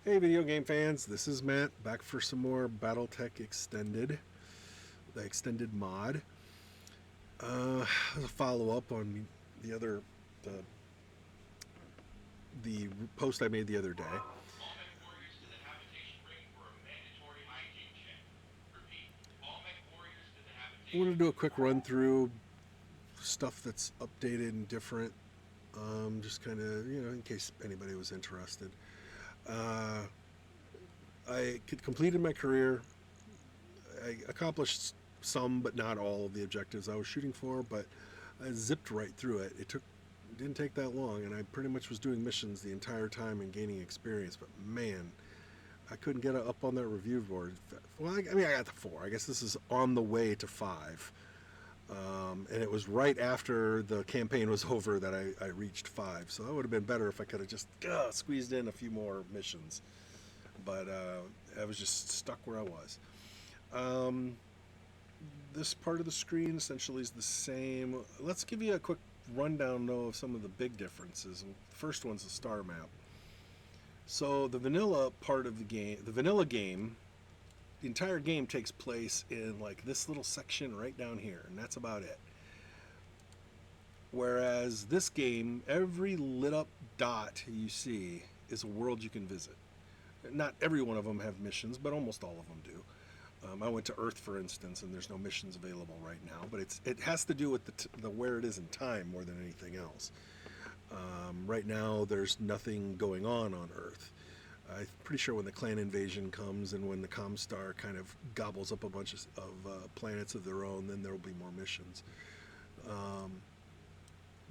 Hey, video game fans, this is Matt back for some more Battletech Extended, the extended mod. As a follow up on the other the the post I made the other day. All mech warriors to the habitation ring for a mandatory hygiene check. Repeat, all mech warriors to the I wanted habitation to do a ring. quick run through stuff that's updated and different, just kind of in case anybody was interested. Uh, I completed my career. I accomplished some, but not all of the objectives I was shooting for. But I zipped right through it. Didn't take that long, and I pretty much was doing missions the entire time and gaining experience. But man, I couldn't get up on that review board. Well, I mean, I got to four. I guess this is on the way to five. And it was right after the campaign was over that I reached five. So that would have been better if I could have just squeezed in a few more missions. But I was just stuck where I was. Um, this part of the screen essentially is the same. Let's give you a quick rundown, though, of some of the big differences. The first one's the star map. So the vanilla part of the game, the vanilla game, the entire game takes place in like this little section right down here, and that's about it. Whereas this game, every lit up dot you see is a world you can visit. Not every one of them have missions, but almost all of them do. I went to Earth, for instance, and there's no missions available right now. But it has to do with the where it is in time more than anything else. Right now, there's nothing going on Earth. I'm pretty sure when the clan invasion comes and when the Comstar kind of gobbles up a bunch of planets of their own, then there will be more missions. Um,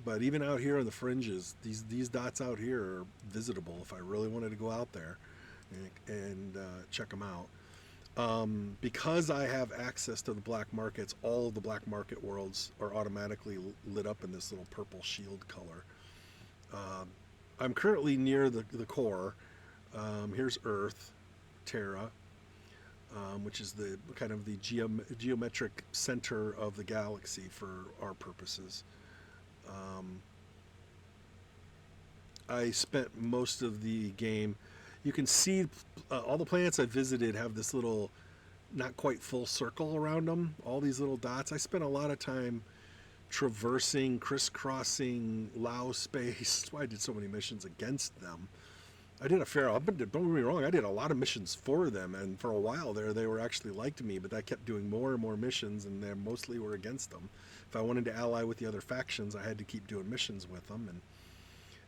but even out here on the fringes, these dots out here are visitable if I really wanted to go out there and check them out. Because I have access to the black markets, all of the black market worlds are automatically lit up in this little purple shield color. Um, I'm currently near the core. Here's Earth, Terra, which is the kind of the geometric center of the galaxy for our purposes. Um, I spent most of the game. You can see all the planets I visited have this little, not quite full circle around them. All these little dots. I spent a lot of time traversing, crisscrossing Lao space. That's why I did so many missions against them. I did a fair. Don't get me wrong. I did a lot of missions for them, and for a while there, they were actually liked me. But I kept doing more and more missions, and they mostly were against them. If I wanted to ally with the other factions, I had to keep doing missions with them,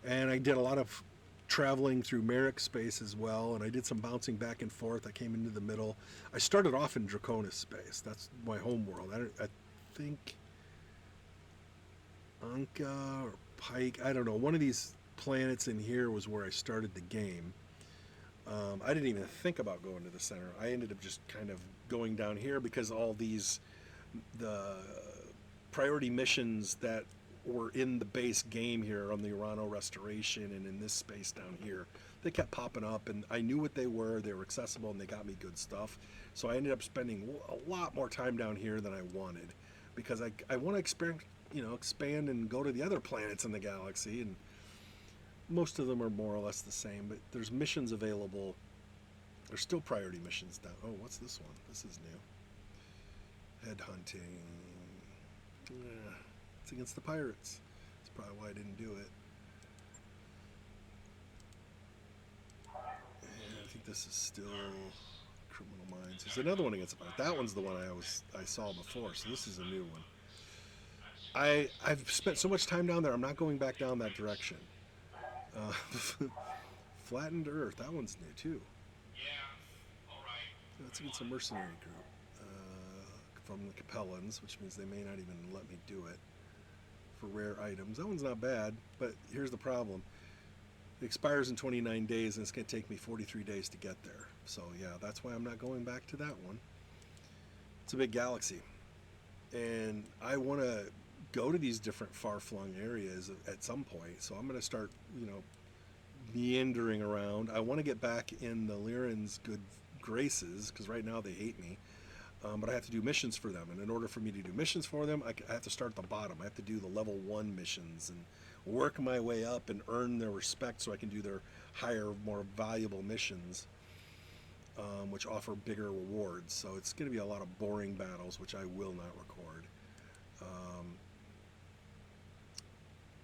and I did a lot of traveling through Merrick space as well, and I did some bouncing back and forth. I came into the middle. I started off in Draconis space. That's my home world. I think Anka or Pike. I don't know. One of these planets in here was where I started the game. I didn't even think about going to the center. I ended up just kind of going down here because all the priority missions that were in the base game here on the Urano restoration and in this space down here, they kept popping up, and I knew what they were. They were accessible, and they got me good stuff. So I ended up spending a lot more time down here than I wanted because I want to expand and go to the other planets in the galaxy, and most of them are more or less the same, but there's missions available. There's still priority missions down. Oh, what's this one? This is new. Headhunting. It's against the pirates. That's probably why I didn't do it. And I think this is still Criminal Minds. There's another one against the pirates. That one's the one I saw before, so this is a new one. I've spent so much time down there. I'm not going back down that direction. Uh, Flattened Earth. That one's new too. Yeah, alright. That's I'm against a on it. mercenary group from the Capellans, which means they may not even let me do it for rare items. That one's not bad, but here's the problem. It expires in 29 days, and it's going to take me 43 days to get there. So, yeah, that's why I'm not going back to that one. It's a big galaxy, and I want to go to these different far-flung areas at some point. So I'm going to start, meandering around. I want to get back in the Lyran's good graces because right now they hate me. But I have to do missions for them, and in order for me to do missions for them, I have to start at the bottom. I have to do the level 1 missions and work my way up and earn their respect so I can do their higher, more valuable missions, which offer bigger rewards. So it's going to be a lot of boring battles, which I will not record. Um,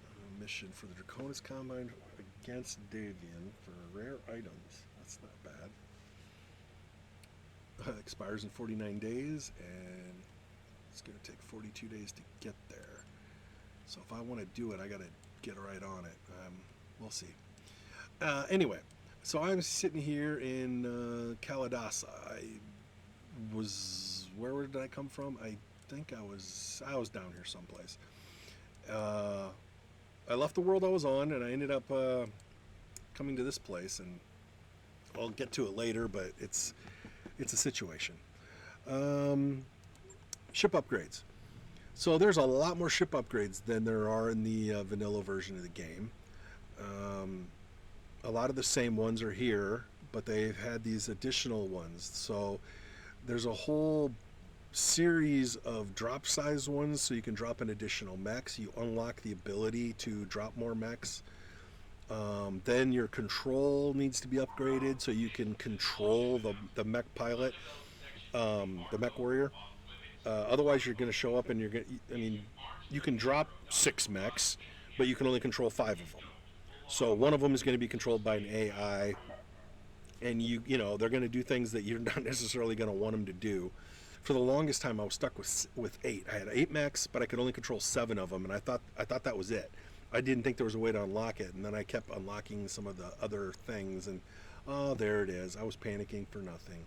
a mission for the Draconis Combine against Davian for rare items. That's not bad. Expires in 49 days, and it's going to take 42 days to get there. So if I want to do it, I got to get right on it. We'll see. Anyway, so I'm sitting here in Kalidasa. Where did I come from? I think I was down here someplace. I left the world I was on, and I ended up coming to this place, and I'll get to it later, but it's a situation. Ship upgrades. So there's a lot more ship upgrades than there are in the vanilla version of the game. A lot of the same ones are here, but they've had these additional ones. So there's a whole series of drop size ones, so you can drop an additional mechs. You unlock the ability to drop more mechs. Then your control needs to be upgraded, so you can control the mech pilot, the mech warrior. Otherwise, you're going to show up and you're going to, I mean, you can drop 6 mechs, but you can only control 5 of them. So one of them is going to be controlled by an AI, and you know they're going to do things that you're not necessarily going to want them to do. For the longest time, I was stuck with 8. I had 8 mechs, but I could only control 7 of them, and I thought that was it. I didn't think there was a way to unlock it, and then I kept unlocking some of the other things, and oh, there it is. I was panicking for nothing.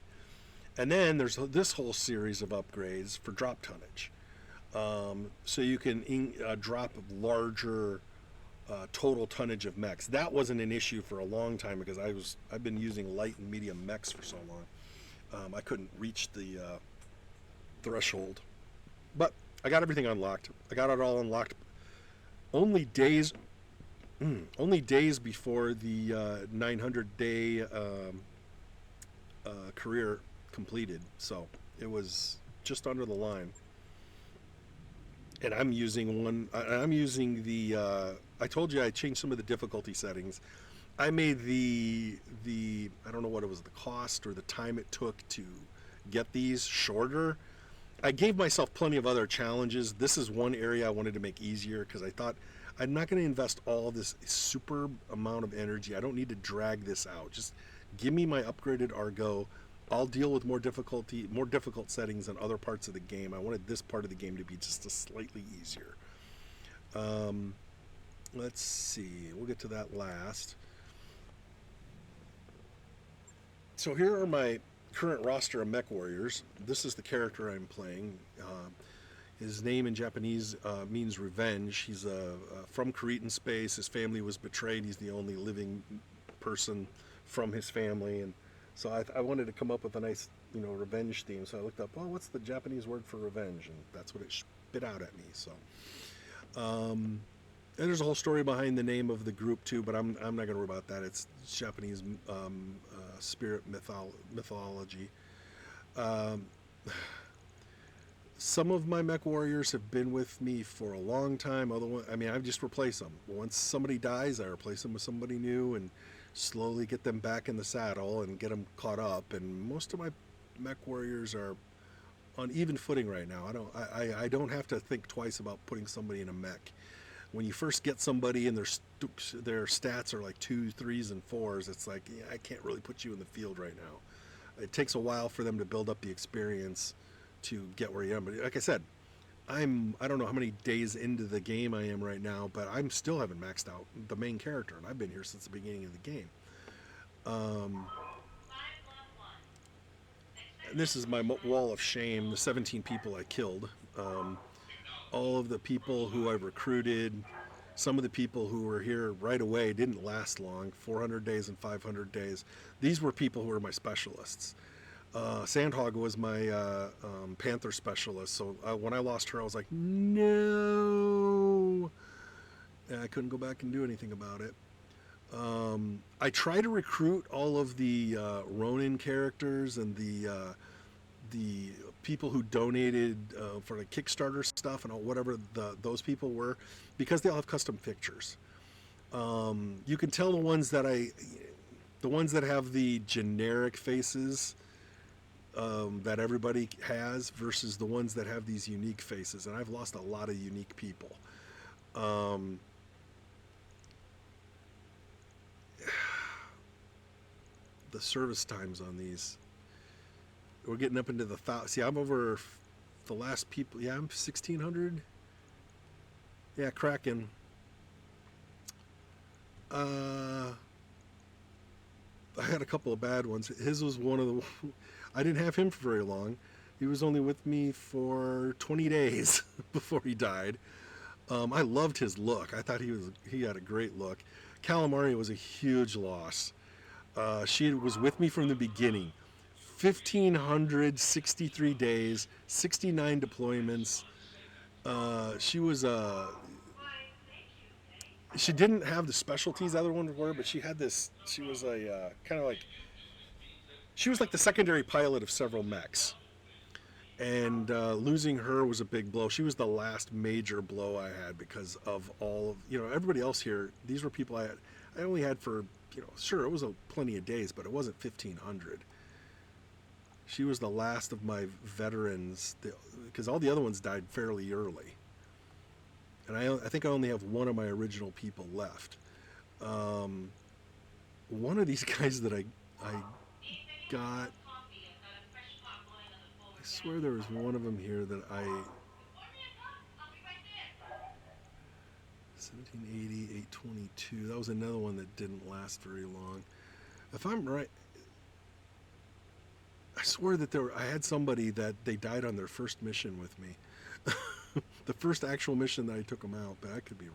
And then there's this whole series of upgrades for drop tonnage. So you can drop larger total tonnage of mechs. That wasn't an issue for a long time because I've been using light and medium mechs for so long. I couldn't reach the threshold, but I got everything unlocked. I got it all unlocked. Only days before the 900-day career completed, so it was just under the line. And I'm using the. I told you I changed some of the difficulty settings. I made the I don't know what it was, the cost or the time it took to get these shorter. I gave myself plenty of other challenges. This is one area I wanted to make easier because I thought I'm not going to invest all this super amount of energy. I don't need to drag this out. Just give me my upgraded Argo. I'll deal with more difficult settings in other parts of the game. I wanted this part of the game to be just a slightly easier. Let's see. We'll get to that last. So here are my current roster of mech warriors. This is the character I'm playing. His name in Japanese means revenge. He's from Cretan space. His family was betrayed. He's the only living person from his family, and so I wanted to come up with a nice, revenge theme. So I looked up, what's the Japanese word for revenge? And that's what it spit out at me. So, and there's a whole story behind the name of the group too, but I'm not going to worry about that. It's Japanese spirit mythology. Some of my mech warriors have been with me for a long time. I've just replaced them. Once somebody dies, I replace them with somebody new and slowly get them back in the saddle and get them caught up. And most of my mech warriors are on even footing right now. I don't have to think twice about putting somebody in a mech. When you first get somebody and their stats are like 2s, 3s, and 4s, it's like, I can't really put you in the field right now. It takes a while for them to build up the experience to get where you am. But like I said, I don't know how many days into the game I am right now, but I'm still haven't maxed out the main character, and I've been here since the beginning of the game. And this is my wall of shame, the 17 people I killed. All of the people who I recruited, some of the people who were here right away didn't last long, 400 days and 500 days. These were people who were my specialists. Sandhog was my Panther specialist, so when I lost her, I was like, no! And I couldn't go back and do anything about it. I try to recruit all of the Ronin characters and the people who donated for the Kickstarter stuff and all, whatever those people were, because they all have custom pictures. You can tell the ones that have the generic faces that everybody has versus the ones that have these unique faces, and I've lost a lot of unique people. Um, the service times on these, we're getting up into the see, I'm over the last people. Yeah, I'm 1600. Yeah, Kraken. I had a couple of bad ones. His was one of the. I didn't have him for very long. He was only with me for 20 days before he died. I loved his look. I thought he had a great look. Calamari was a huge loss. She was with me from the beginning. 1,563 days, 69 deployments. She was she didn't have the specialties other ones were, but she had this. She was a kind of like. She was like the secondary pilot of several mechs, and losing her was a big blow. She was the last major blow I had because of all of everybody else here. These were people I only had for sure it was plenty of days, but it wasn't 1,500. She was the last of my veterans because all the other ones died fairly early. And I think I only have one of my original people left. One of these guys that I got, I swear there was one of them here that 1780, 822. That was another one that didn't last very long. If I'm right, I swear that I had somebody that they died on their first mission with me. The first actual mission that I took them out, but I could be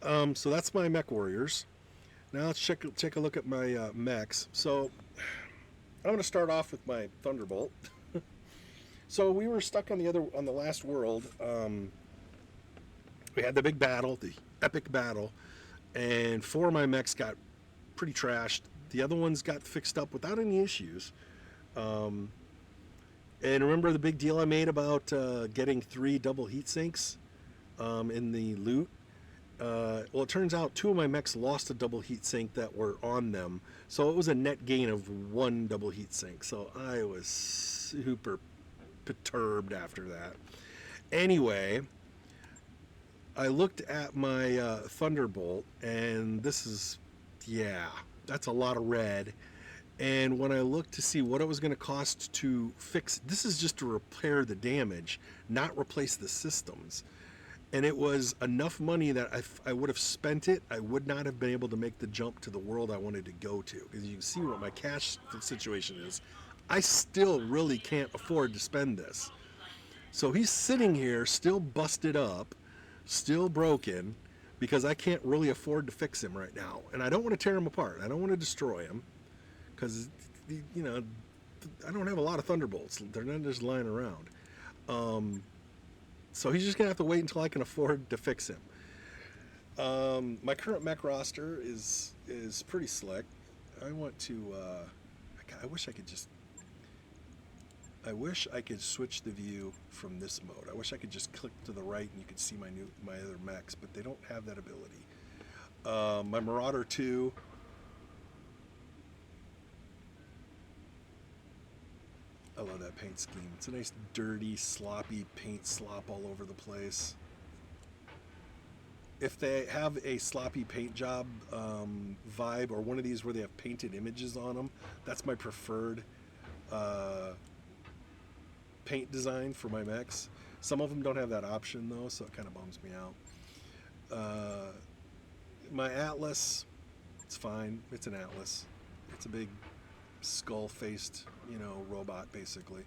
wrong. So that's my mech warriors. Now let's take a look at my mechs. So I'm going to start off with my Thunderbolt. So we were stuck on the last world. We had the big battle, the epic battle, and 4 of my mechs got pretty trashed. The other ones got fixed up without any issues. And remember the big deal I made about getting 3 double heat sinks in the loot? Well, it turns out 2 of my mechs lost a double heat sink that were on them. So it was a net gain of 1 double heat sink. So I was super perturbed after that. Anyway, I looked at my Thunderbolt, and that's a lot of red. And when I looked to see what it was going to cost to fix, this is just to repair the damage, not replace the systems. And it was enough money that I would have spent it. I would not have been able to make the jump to the world I wanted to go to. Because you can see what my cash situation is. I still really can't afford to spend this. So he's sitting here still busted up, still broken, because I can't really afford to fix him right now. And I don't want to tear him apart. I don't want to destroy him. Because, I don't have a lot of Thunderbolts. They're not just lying around. So he's just going to have to wait until I can afford to fix him. My current mech roster is pretty slick. I want to... I wish I could switch the view from this mode. I wish I could just click to the right and you could see my other mechs, but they don't have that ability. My Marauder 2... I love that paint scheme. It's a nice, dirty, sloppy paint slop all over the place. If they have a sloppy paint job vibe, or one of these where they have painted images on them, that's my preferred paint design for my mechs. Some of them don't have that option, though, so it kind of bums me out. My Atlas, it's fine. It's an Atlas. It's a big skull-faced, robot, basically.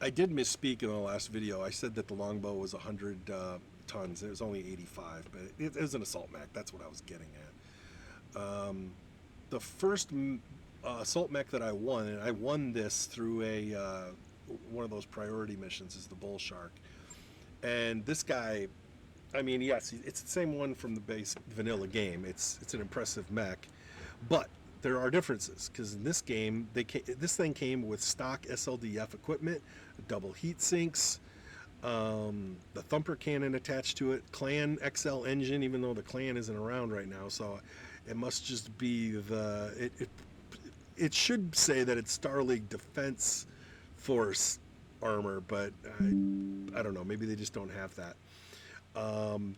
I did misspeak in the last video. I said that the longbow was 100 tons. It was only 85, but it was an assault mech. That's what I was getting at. The first assault mech that I won, and I won this through one of those priority missions, is the Bull Shark. And this guy, yes, it's the same one from the base vanilla game. It's an impressive mech. But there are differences because in this game, this thing came with stock SLDF equipment, double heat sinks, the thumper cannon attached to it, Clan XL engine, even though the Clan isn't around right now, so it must just be it should say that it's Star League Defense Force armor, but I don't know, maybe they just don't have that. Um,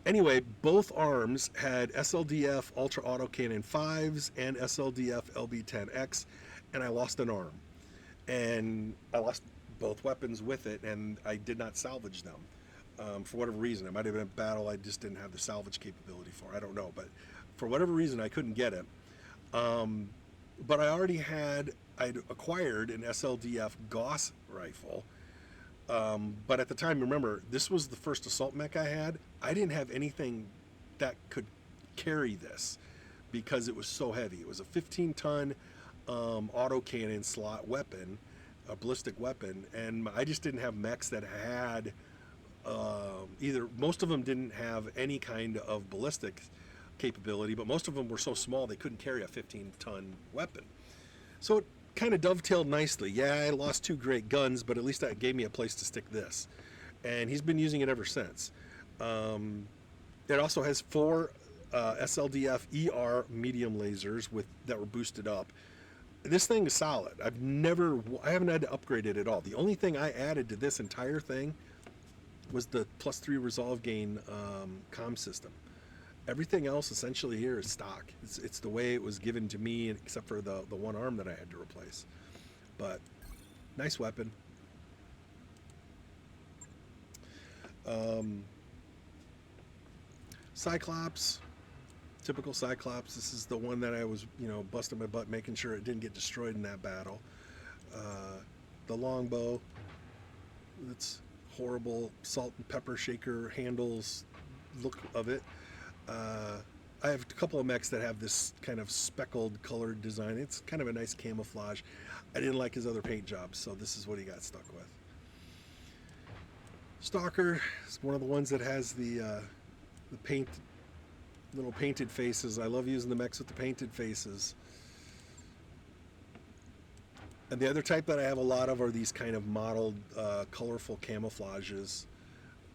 Anyway, both arms had SLDF Ultra Autocannon 5s and SLDF LB10X, and I lost an arm. And I lost both weapons with it, and I did not salvage them. For whatever reason. It might have been a battle I just didn't have the salvage capability for. I don't know. But for whatever reason, I couldn't get it. But I'd acquired an SLDF Gauss rifle. But at the time, remember, this was the first assault mech I had. I didn't have anything that could carry this because it was so heavy. It was a 15-ton autocannon slot weapon, a ballistic weapon, and I just didn't have mechs that had most of them didn't have any kind of ballistic capability, but most of them were so small they couldn't carry a 15-ton weapon. So it kind of dovetailed nicely. Yeah, I lost 2 great guns, but at least that gave me a place to stick this. And he's been using it ever since. It also has 4 SLDF ER medium lasers that were boosted up. This thing is solid. I haven't had to upgrade it at all. The only thing I added to this entire thing was the +3 resolve gain comm system. Everything else essentially here is stock. It's the way it was given to me, except for the one arm that I had to replace. But nice weapon. Cyclops, typical Cyclops. This is the one that I was, busting my butt making sure it didn't get destroyed in that battle. The longbow, it's horrible salt and pepper shaker handles look of it. I have a couple of mechs that have this kind of speckled colored design. It's kind of a nice camouflage. I didn't like his other paint jobs, so this is what he got stuck with. Stalker is one of the ones that has the little painted faces. I love using the mechs with the painted faces. And the other type that I have a lot of are these kind of modeled, colorful camouflages,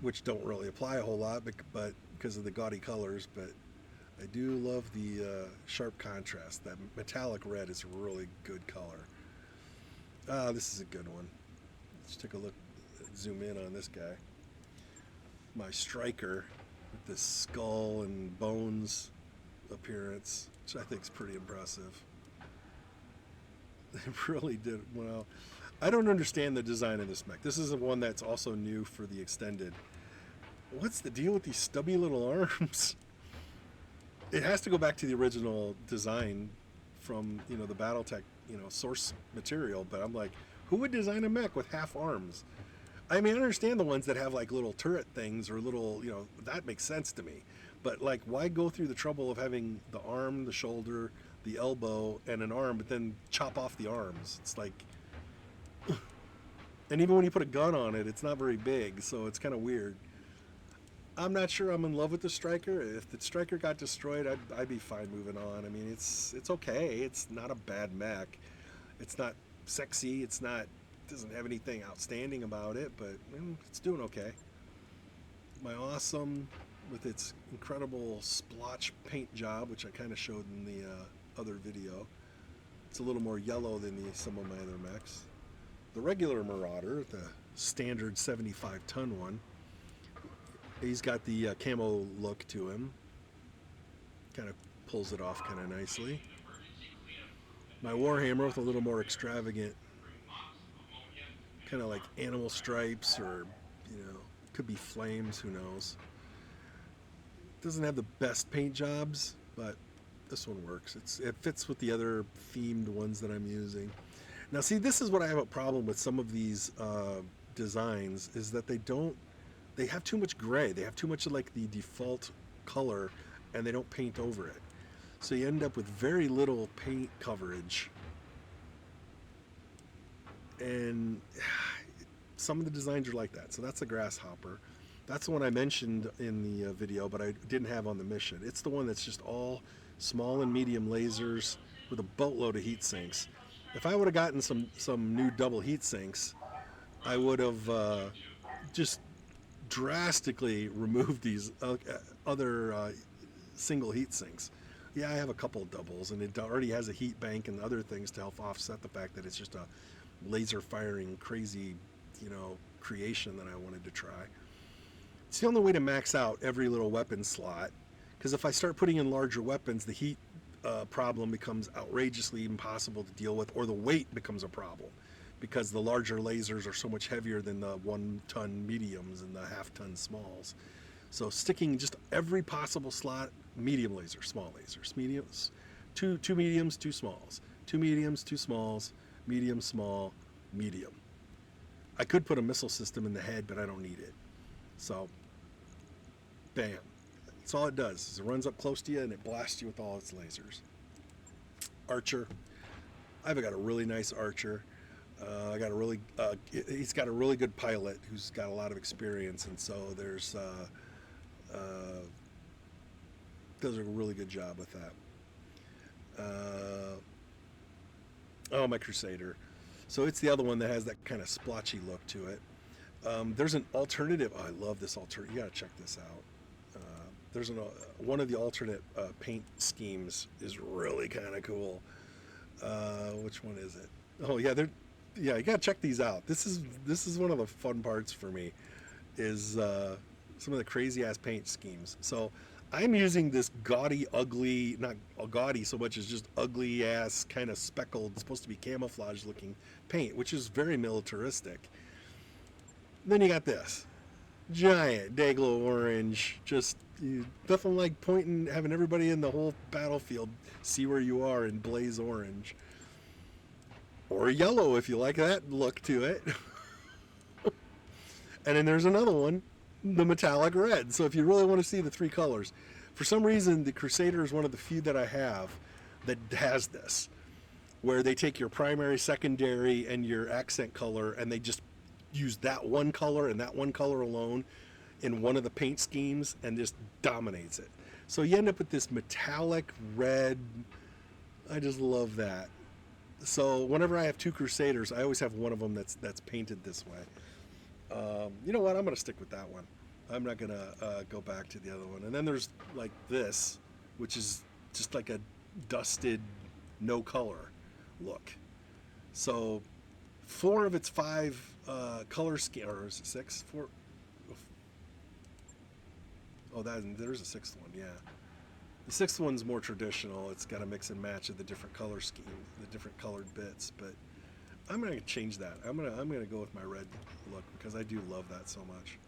which don't really apply a whole lot, but because of the gaudy colors. But I do love the sharp contrast. That metallic red is a really good color. This is a good one. Let's take a look, zoom in on this guy. My striker with this skull and bones appearance, which I think is pretty impressive. It really did well. I don't understand the design of this mech. This is the one that's also new for the extended. What's the deal with these stubby little arms? It has to go back to the original design from, the Battletech, source material. But I'm like, who would design a mech with half arms? I mean, I understand the ones that have like little turret things or little, that makes sense to me. But like, why go through the trouble of having the arm, the shoulder, the elbow, and an arm, but then chop off the arms? It's like, and even when you put a gun on it, it's not very big, so it's kind of weird. I'm not sure I'm in love with the Striker. If the Striker got destroyed, I'd be fine moving on. I mean, it's okay. It's not a bad mech. It's not sexy. It doesn't have anything outstanding about it, but it's doing okay. My Awesome, with its incredible splotch paint job, which I kind of showed in the other video. It's a little more yellow than some of my other mechs. The regular Marauder, the standard 75-ton one, he's got the camo look to him. Kind of pulls it off kind of nicely. My Warhammer with a little more extravagant, kind of like animal stripes or, could be flames, who knows. Doesn't have the best paint jobs, but this one works. It fits with the other themed ones that I'm using. Now see, this is what I have a problem with some of these designs, is that they have too much gray. They have too much of like the default color, and they don't paint over it. So you end up with very little paint coverage. And some of the designs are like that. So that's a Grasshopper. That's the one I mentioned in the video, but I didn't have on the mission. It's the one that's just all small and medium lasers with a boatload of heat sinks. If I would have gotten some new double heat sinks, I would have just drastically removed these other single heat sinks. Yeah, I have a couple of doubles, and it already has a heat bank and other things to help offset the fact that it's just a laser firing crazy, creation that I wanted to try. It's the only way to max out every little weapon slot, because if I start putting in larger weapons, the heat problem becomes outrageously impossible to deal with, or the weight becomes a problem, because the larger lasers are so much heavier than the 1-ton mediums and the half-ton smalls. So sticking just every possible slot, medium laser, small lasers, mediums, two mediums, two smalls, two mediums, two smalls, medium, small, medium. I could put a missile system in the head, but I don't need it. So, bam. That's all it does. Is it runs up close to you and it blasts you with all its lasers. Archer. I've got a really nice archer. He's got a really good pilot who's got a lot of experience, and so there's does a really good job with that. My Crusader. So it's the other one that has that kind of splotchy look to it. There's an alternative. Oh, I love this alternative. You gotta check this out. There's one of the alternate paint schemes is really kind of cool. Which one is it? Oh yeah, you gotta check these out. This is one of the fun parts for me, is some of the crazy ass paint schemes. So I'm using this gaudy, ugly, not gaudy so much as just ugly ass kind of speckled, supposed to be camouflage looking paint, which is very militaristic. Then you got this giant Dayglow orange, just nothing like having everybody in the whole battlefield see where you are in blaze orange. Or yellow if you like that look to it. And then there's another one, the metallic red. So if you really want to see the three colors, for some reason the Crusader is one of the few that I have that has this, where they take your primary, secondary, and your accent color, and they just use that one color and that one color alone in one of the paint schemes and just dominates it. So you end up with this metallic red. I just love that. So whenever I have two Crusaders, I always have one of them that's painted this way. You know what? I'm going to stick with that one. I'm not going to go back to the other one. And then there's like this, which is just like a dusted, no color look. So 4 of its 5 color scheme, or is it 6? 4. Oh, there's a 6th one, yeah. The 6th one's more traditional. It's got a mix and match of the different color scheme, the different colored bits. But I'm gonna change that. I'm gonna go with my red look because I do love that so much.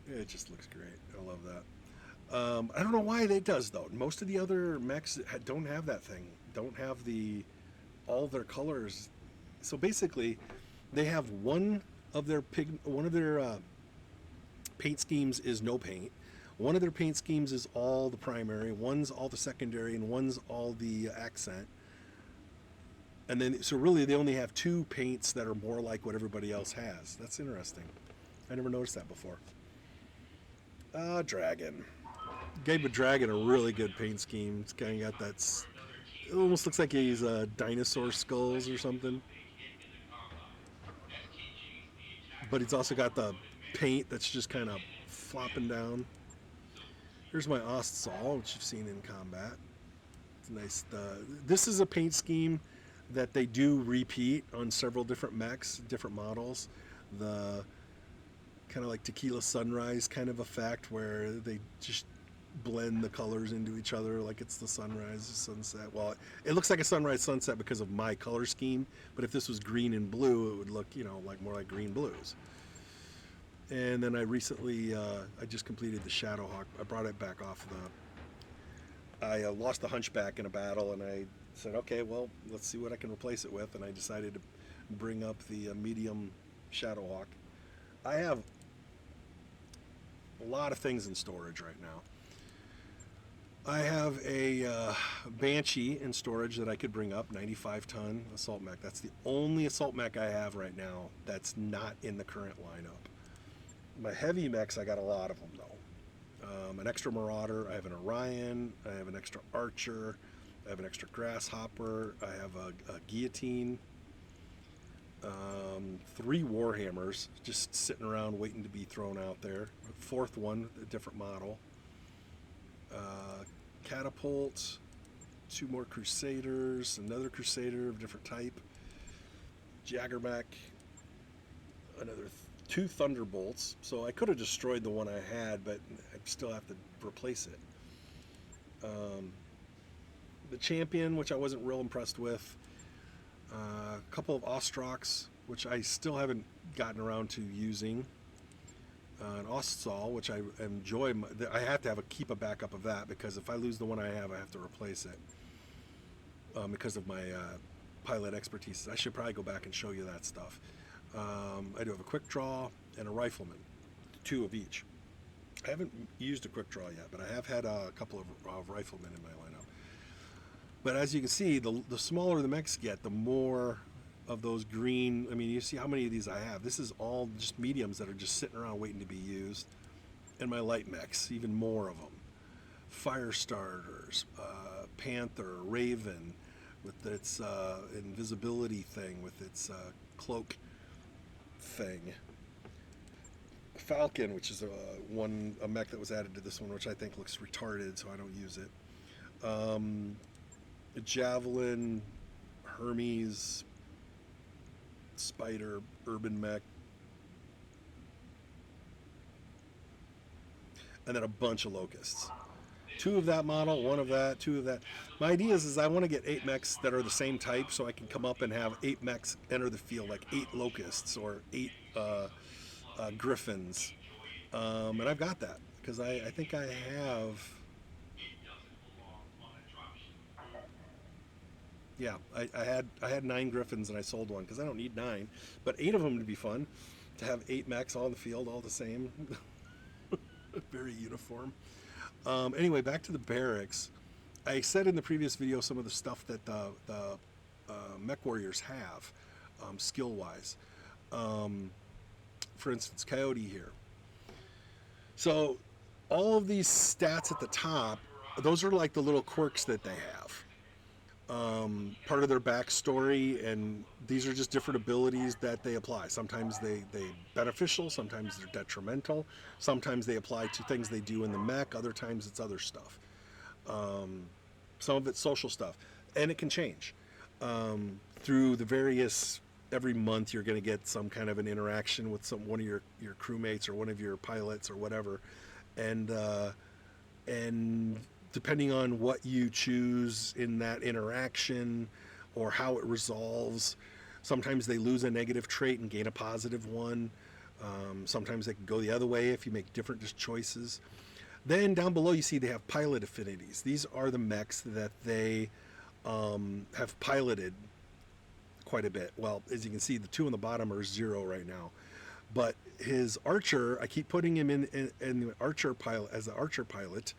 It just looks great. I love that. I don't know why it does though. Most of the other mechs don't have that thing. Don't have all their colors. So basically, they have one of their paint schemes is no paint. One of their paint schemes is all the primary. One's all the secondary, and one's all the accent. And then, so really, they only have 2 paints that are more like what everybody else has. That's interesting. I never noticed that before. Dragon. Gave a dragon a really good paint scheme. It's kind of got that. It almost looks like he's dinosaur skulls or something. But he's also got the paint that's just kind of flopping down. Here's my Ostsol, which you've seen in combat. It's nice. This is a paint scheme that they do repeat on several different mechs, different models. The kind of like Tequila Sunrise kind of effect where they just blend the colors into each other like it's the sunrise, sunset. Well, it looks like a sunrise sunset because of my color scheme, but if this was green and blue, it would look, like more like green blues. And then I recently, I just completed the Shadowhawk. I brought it back off I lost the Hunchback in a battle, and I said, okay, well, let's see what I can replace it with, and I decided to bring up the medium Shadowhawk. I have a lot of things in storage right now. I have a Banshee in storage that I could bring up, 95-ton assault mech. That's the only assault mech I have right now that's not in the current lineup. My heavy mechs, I got a lot of them though. an extra marauder, I have an Orion, I have an extra archer, I have an extra grasshopper, I have a guillotine, 3 warhammers just sitting around waiting to be thrown out there, fourth one, a different model, catapult, 2 more crusaders, another crusader of a different type, jaggermech, another 2 thunderbolts. So I could have destroyed the one I had, but I still have to replace it. The champion, which I wasn't real impressed with. A couple of Ostroks, which I still haven't gotten around to using. An Ostsal, which I enjoy. I have to keep a backup of that, because if I lose the one I have to replace it. Because of my pilot expertise. I should probably go back and show you that stuff. I do have a quick draw and a rifleman, 2 of each. I haven't used a quick draw yet, but I have had a couple of riflemen in my lineup. But as you can see, the smaller the mechs get, the more of those green. I mean, you see how many of these I have. This is all just mediums that are just sitting around waiting to be used. And my light mechs, even more of them. Fire starters, Panther, Raven, with its invisibility thing, with its cloak thing. Falcon, which is a mech that was added to this one, which I think looks retarded, so I don't use it. A Javelin, Hermes, Spider, Urban Mech, and then a bunch of Locusts. 2 of that model, 1 of that, 2 of that. My idea is I want to get 8 mechs that are the same type, so I can come up and have 8 mechs enter the field, like 8 Locusts or 8 Griffins. And I've got that, because I think I have... Yeah, I had 9 Griffins and I sold 1, because I don't need 9, but 8 of them would be fun, to have 8 mechs all in the field, all the same. Very uniform. Anyway, back to the barracks. I said in the previous video some of the stuff that the mech warriors have, skill-wise. For instance, Coyote here. So all of these stats at the top, those are like the little quirks that they have. Part of their backstory, and these are just different abilities that they apply. Sometimes they beneficial, sometimes they're detrimental, sometimes they apply to things they do in the mech, other times it's other stuff. Some of it's social stuff, and it can change. Through the various, every month you're going to get some kind of an interaction with one of your crewmates or one of your pilots or whatever, and depending on what you choose in that interaction or how it resolves, sometimes they lose a negative trait and gain a positive one. Sometimes they can go the other way if you make different choices. Then down below you see they have pilot affinities. These are the mechs that they have piloted quite a bit. Well, as you can see, the 2 on the bottom are 0 right now. But his archer, I keep putting him in the archer pilot as the archer pilot.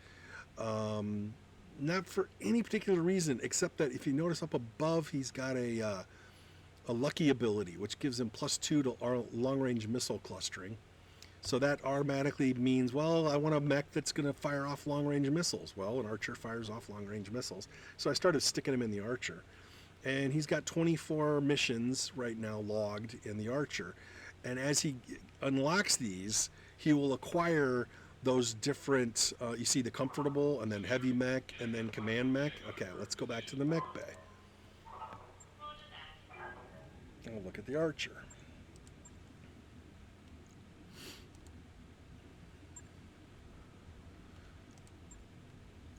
Not for any particular reason, except that if you notice up above, he's got a lucky ability, which gives him +2 to our long-range missile clustering. So that automatically means, well, I want a mech that's going to fire off long-range missiles. Well, an archer fires off long-range missiles. So I started sticking him in the archer. And he's got 24 missions right now logged in the archer. And as he unlocks these, he will acquire those different, you see the comfortable, and then heavy mech, and then command mech. Okay, let's go back to the mech bay. And we'll look at the archer.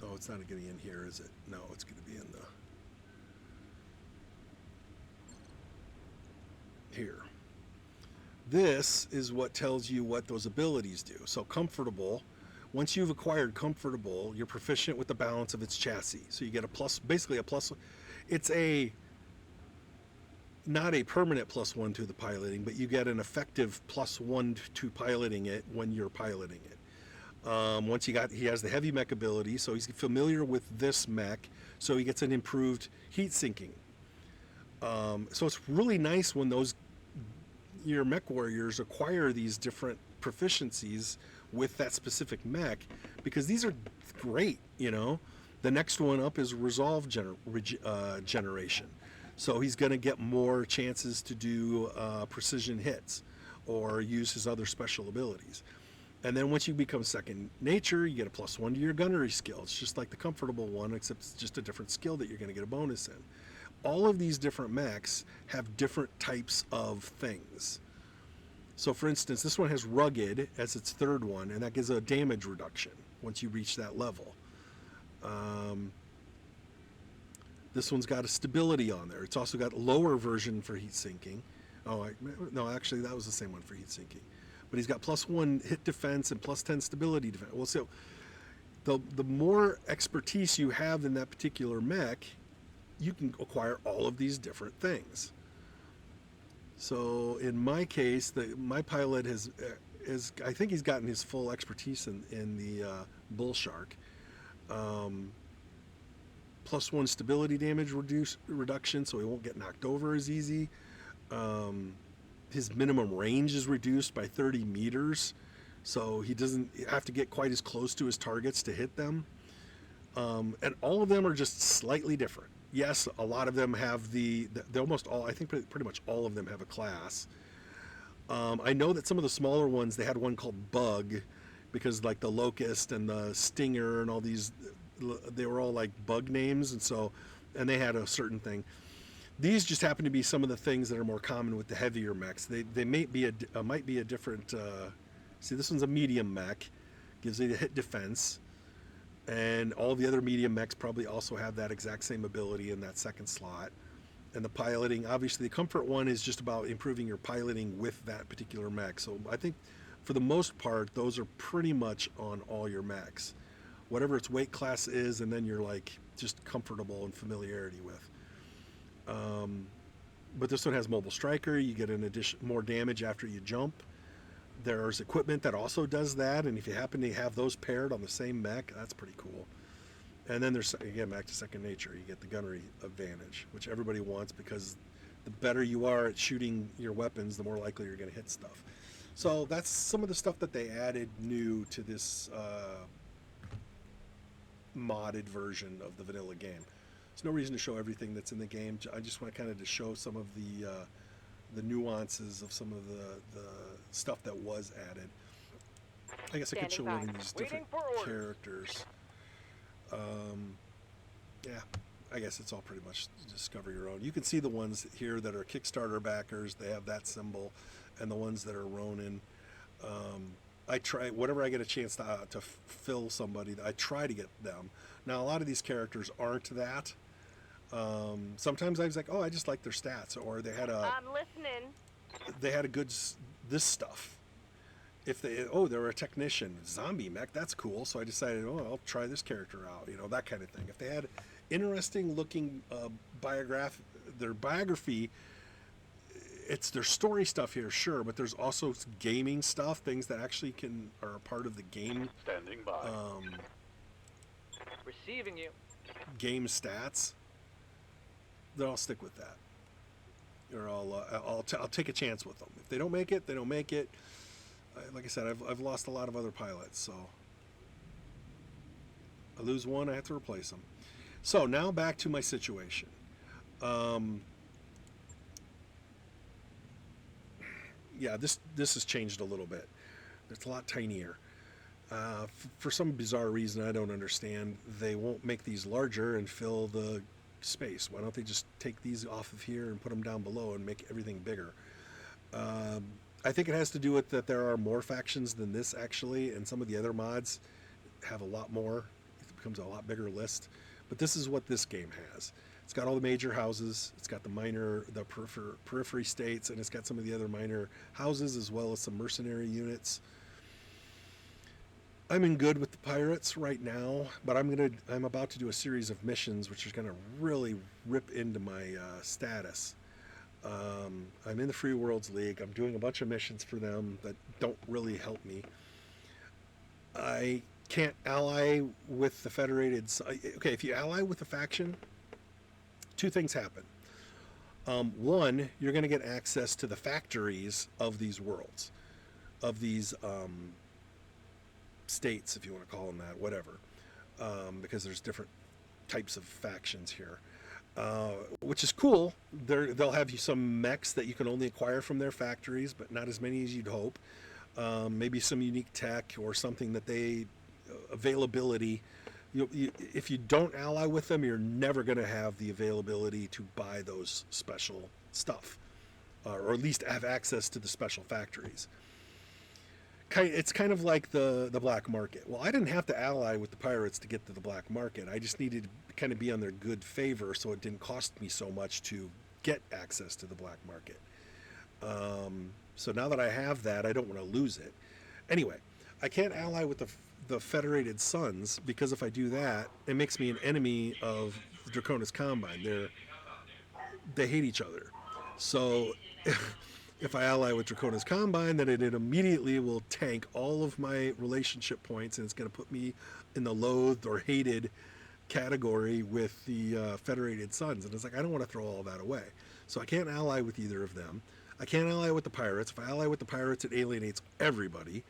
Oh, it's not going to be in here, is it? No, it's going to be in the... here. This is what tells you what those abilities do. So comfortable, once you've acquired comfortable, you're proficient with the balance of its chassis. So you get a plus, basically a plus. It's not a permanent +1 to the piloting, but you get an effective +1 to piloting it when you're piloting it. Once he has the heavy mech ability, so he's familiar with this mech, so he gets an improved heat sinking. So it's really nice when your mech warriors acquire these different proficiencies with that specific mech, because these are great. The next one up is resolve generation, so he's going to get more chances to do precision hits or use his other special abilities. And then once you become second nature, you get a +1 to your gunnery skill. It's just like the comfortable one, except it's just a different skill that you're going to get a bonus in. All of these different mechs have different types of things. So for instance, this one has rugged as its third one, and that gives a damage reduction once you reach that level. This one's got a stability on there. It's also got a lower version for heat sinking. No, actually that was the same one for heat sinking. But he's got +1 hit defense and +10 stability defense. Well, so the more expertise you have in that particular mech, you can acquire all of these different things. So in my case, my pilot is I think he's gotten his full expertise in the bull shark. +1 stability damage reduction, so he won't get knocked over as easy. His minimum range is reduced by 30 meters, so he doesn't have to get quite as close to his targets to hit them. And all of them are just slightly different. Yes, a lot of them have they almost all, I think pretty much all of them have a class. I know that some of the smaller ones, they had one called Bug, because like the Locust and the Stinger and all these, they were all like bug names, and they had a certain thing. These just happen to be some of the things that are more common with the heavier mechs. They might be a different. See, this one's a medium mech, gives it a hit defense, and all the other medium mechs probably also have that exact same ability in that second slot. And the piloting, obviously, the comfort one is just about improving your piloting with that particular mech. So I think, for the most part, those are pretty much on all your mechs, whatever its weight class is, and then you're like just comfortable and familiarity with. But this one has mobile striker. You get more damage after you jump. There's equipment that also does that, and if you happen to have those paired on the same mech, that's pretty cool. And then there's, again, back to second nature, you get the gunnery advantage, which everybody wants, because the better you are at shooting your weapons, the more likely you're going to hit stuff. So that's some of the stuff that they added new to this modded version of the vanilla game. There's no reason to show everything that's in the game. I just want to kind of to show some of the nuances of some of the stuff that was added. I guess I could show one of these different characters. Yeah, I guess it's all pretty much discover your own. You can see the ones here that are Kickstarter backers. They have that symbol, and the ones that are Ronin. I try, whenever I get a chance to fill somebody, I try to get them. Now, a lot of these characters aren't that. Sometimes I was like, oh, I just like their stats, or they had I'm listening. They had a good this stuff. If they're a technician, zombie mech, that's cool. So I decided, I'll try this character out, that kind of thing. If they had interesting looking their biography, it's their story stuff here, sure, but there's also gaming stuff, things that actually are a part of the game. Standing by. Receiving you. Game stats. Then I'll stick with that. Or I'll take a chance with them. If they don't make it, they don't make it. Like I said, I've lost a lot of other pilots, so I lose one, I have to replace them. So now back to my situation. Yeah, this has changed a little bit. It's a lot tinier. For some bizarre reason I don't understand, they won't make these larger and fill the space. Why don't they just take these off of here and put them down below and make everything bigger? I think it has to do with that there are more factions than this, actually, and some of the other mods have a lot more. It becomes a lot bigger list. But this is what this game has. It's got all the major houses, it's got the periphery states, and it's got some of the other minor houses, as well as some mercenary units. I'm in good with the pirates right now, but I'm about to do a series of missions which is going to really rip into my status. I'm in the Free Worlds League. I'm doing a bunch of missions for them that don't really help me. I can't ally with the Federated. Okay, if you ally with a faction, two things happen. One, you're going to get access to the factories of these worlds, of these states, if you want to call them that, whatever, because there's different types of factions here, which is cool. They'll have you some mechs that you can only acquire from their factories, but not as many as you'd hope. Maybe some unique tech or something that they availability. If you don't ally with them, you're never going to have the availability to buy those special stuff, or at least have access to the special factories. It's kind of like the black market. Well, I didn't have to ally with the pirates to get to the black market. I just needed to kind of be on their good favor, so it didn't cost me so much to get access to the black market. So now that I have that, I don't want to lose it. Anyway, I can't ally with the Federated Sons, because if I do that, it makes me an enemy of the Draconis Combine. They hate each other. So if I ally with Draconis Combine, then it immediately will tank all of my relationship points, and it's going to put me in the loathed or hated category with the Federated Sons. And it's like, I don't want to throw all that away. So I can't ally with either of them. I can't ally with the pirates. If I ally with the pirates, it alienates everybody,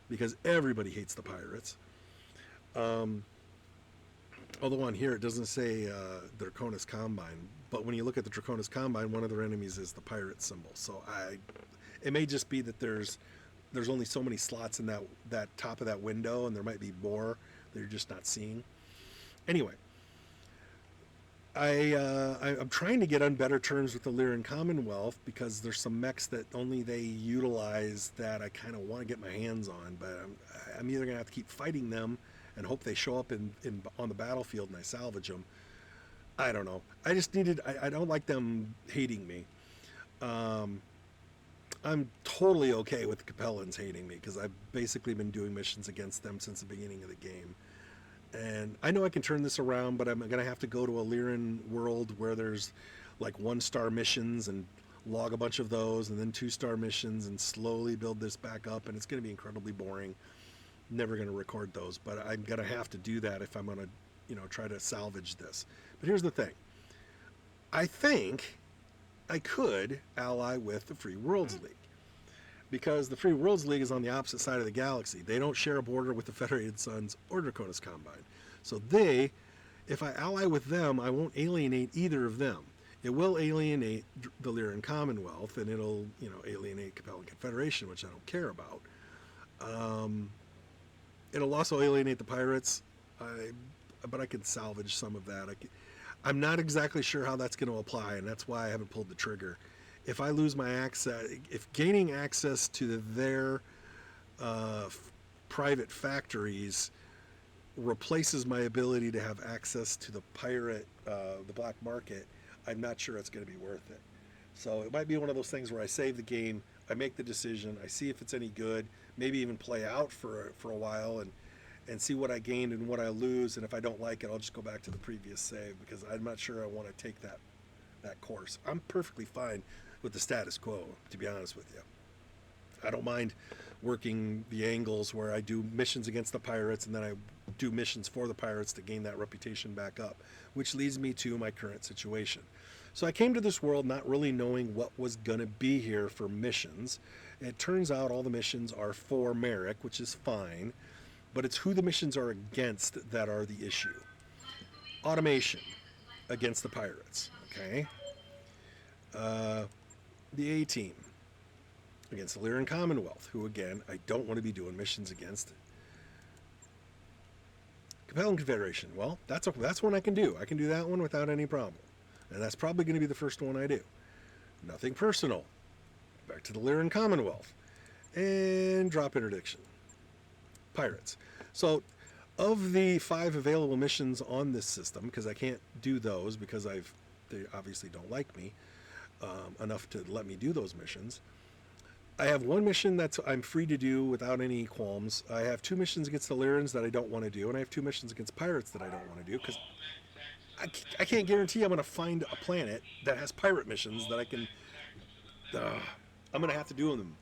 because everybody hates the pirates. Although on here it doesn't say Draconis Combine, but when you look at the Draconis Combine, one of their enemies is the pirate symbol. So it may just be that there's only so many slots in that top of that window, and there might be more that you're just not seeing. Anyway, I'm trying to get on better terms with the Lyran Commonwealth, because there's some mechs that only they utilize that I kind of want to get my hands on, but I'm either going to have to keep fighting them and hope they show up on the battlefield and I salvage them. I don't know. I don't like them hating me. I'm totally okay with the Capellans hating me, because I've basically been doing missions against them since the beginning of the game. And I know I can turn this around, but I'm going to have to go to a Lyran world where there's like 1-star missions and log a bunch of those, and then 2-star missions, and slowly build this back up. And it's going to be incredibly boring. Never going to record those, but I'm going to have to do that if I'm going to, try to salvage this. But here's the thing. I think I could ally with the Free Worlds League, because the Free Worlds League is on the opposite side of the galaxy. They don't share a border with the Federated Sons or Draconis Combine. So if I ally with them, I won't alienate either of them. It will alienate the Lyran Commonwealth, and it'll, alienate Capellan Confederation, which I don't care about. It'll also alienate the pirates, but I can salvage some of that. I'm not exactly sure how that's going to apply, and that's why I haven't pulled the trigger. If I lose my access, if gaining access to their private factories replaces my ability to have access to the the black market, I'm not sure it's going to be worth it. So it might be one of those things where I save the game, I make the decision, I see if it's any good, maybe even play out for a while and see what I gained and what I lose, and if I don't like it, I'll just go back to the previous save, because I'm not sure I want to take that course. I'm perfectly fine with the status quo, to be honest with you. I don't mind working the angles where I do missions against the pirates, and then I do missions for the pirates to gain that reputation back up, which leads me to my current situation. So I came to this world not really knowing what was going to be here for missions. It turns out all the missions are for Merrick, which is fine, but it's who the missions are against that are the issue. Automation against the pirates, okay? The A-Team against the Lyran Commonwealth, who, again, I don't want to be doing missions against. Capellan Confederation, well, that's one I can do. I can do that one without any problem. And that's probably going to be the first one I do. Nothing personal. Back to the Lyran Commonwealth. And drop interdiction. Pirates. So, of the 5 available missions on this system, because I can't do those because they obviously don't like me enough to let me do those missions. I have one mission that I'm free to do without any qualms. I have 2 missions against the Lyrans that I don't want to do, and I have 2 missions against pirates that I don't want to do, because I can't guarantee I'm going to find a planet that has pirate missions that I can... I'm going to have to do them.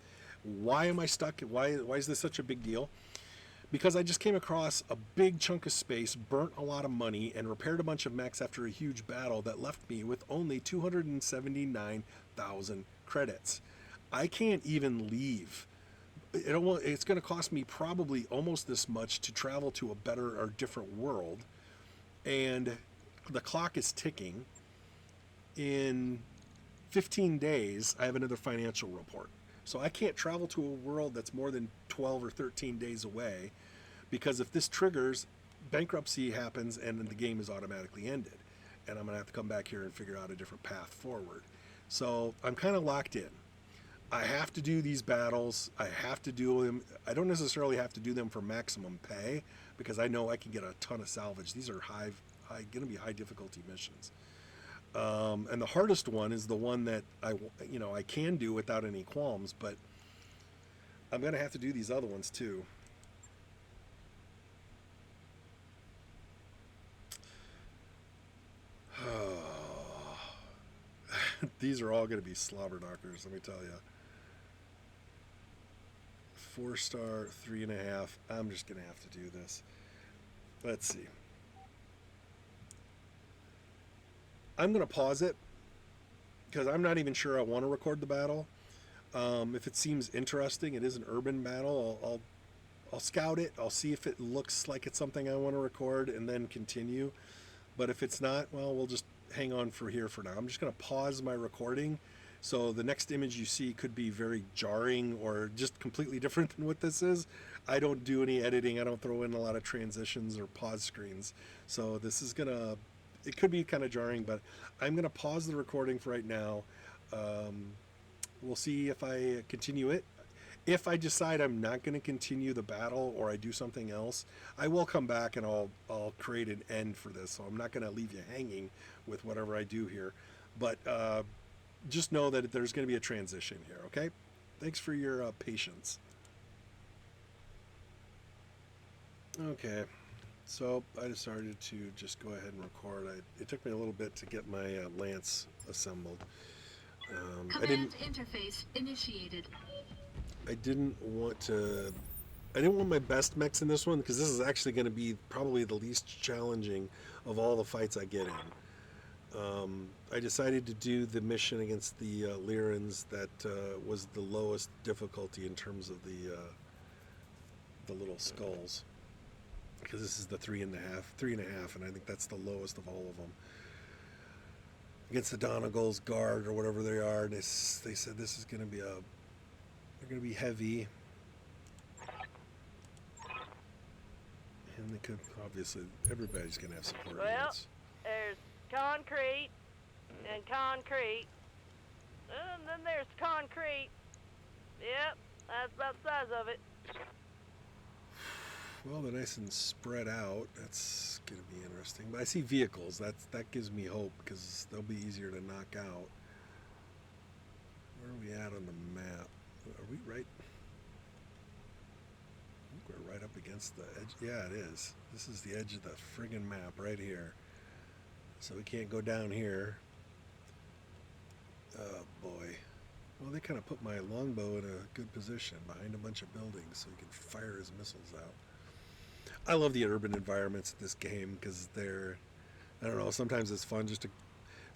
Why am I stuck? Why is this such a big deal? Because I just came across a big chunk of space, burnt a lot of money, and repaired a bunch of mechs after a huge battle that left me with only 279,000 credits. I can't even leave it's going to cost me probably almost this much to travel to a better or different world, and the clock is ticking. In 15 days, I have another financial report. So I can't travel to a world that's more than 12 or 13 days away, because if this triggers, bankruptcy happens and the game is automatically ended. And I'm going to have to come back here and figure out a different path forward. So I'm kind of locked in. I have to do these battles. I have to do them. I don't necessarily have to do them for maximum pay, because I know I can get a ton of salvage. These are going to be high difficulty missions. And the hardest one is the one that I can do without any qualms, but I'm going to have to do these other ones too. These are all going to be slobber knockers, let me tell you. 4-star, 3.5. I'm just going to have to do this. Let's see. I'm going to pause it because I'm not even sure I want to record the battle. If it seems interesting, it is an urban battle. I'll scout it. I'll see if it looks like it's something I want to record and then continue. But if it's not, well, we'll just hang on for here for now. I'm just going to pause my recording. So the next image you see could be very jarring or just completely different than what this is. I don't do any editing. I don't throw in a lot of transitions or pause screens. So this is going to, it could be kind of jarring, but I'm going to pause the recording for right now. We'll see if I continue it. If I decide I'm not going to continue the battle or I do something else, I will come back and I'll create an end for this. So I'm not going to leave you hanging with whatever I do here. But just know that there's going to be a transition here, okay? Thanks for your patience. Okay, so I decided to just go ahead and record. It took me a little bit to get my lance assembled. Command interface initiated. I didn't want my best mechs in this one, because this is actually going to be probably the least challenging of all the fights I get in. I decided to do the mission against the Lyrans that was the lowest difficulty in terms of the little skulls, because this is the 3.5, and I think that's the lowest of all of them. Against the Donegal's guard or whatever they are, they said this is going to be they're going to be heavy, and they could obviously everybody's going to have support units. There's concrete and concrete, and then there's concrete. Yep, that's about the size of it. Well, they're nice and spread out. That's going to be interesting. But I see vehicles. That gives me hope, because they'll be easier to knock out. Where are we at on the map? Are we right? I think we're right up against the edge. Yeah, it is. This is the edge of the friggin' map right here. So we can't go down here. Oh, boy. Well, they kind of put my longbow in a good position behind a bunch of buildings so he can fire his missiles out. I love the urban environments in this game, because they're, I don't know, sometimes it's fun just to,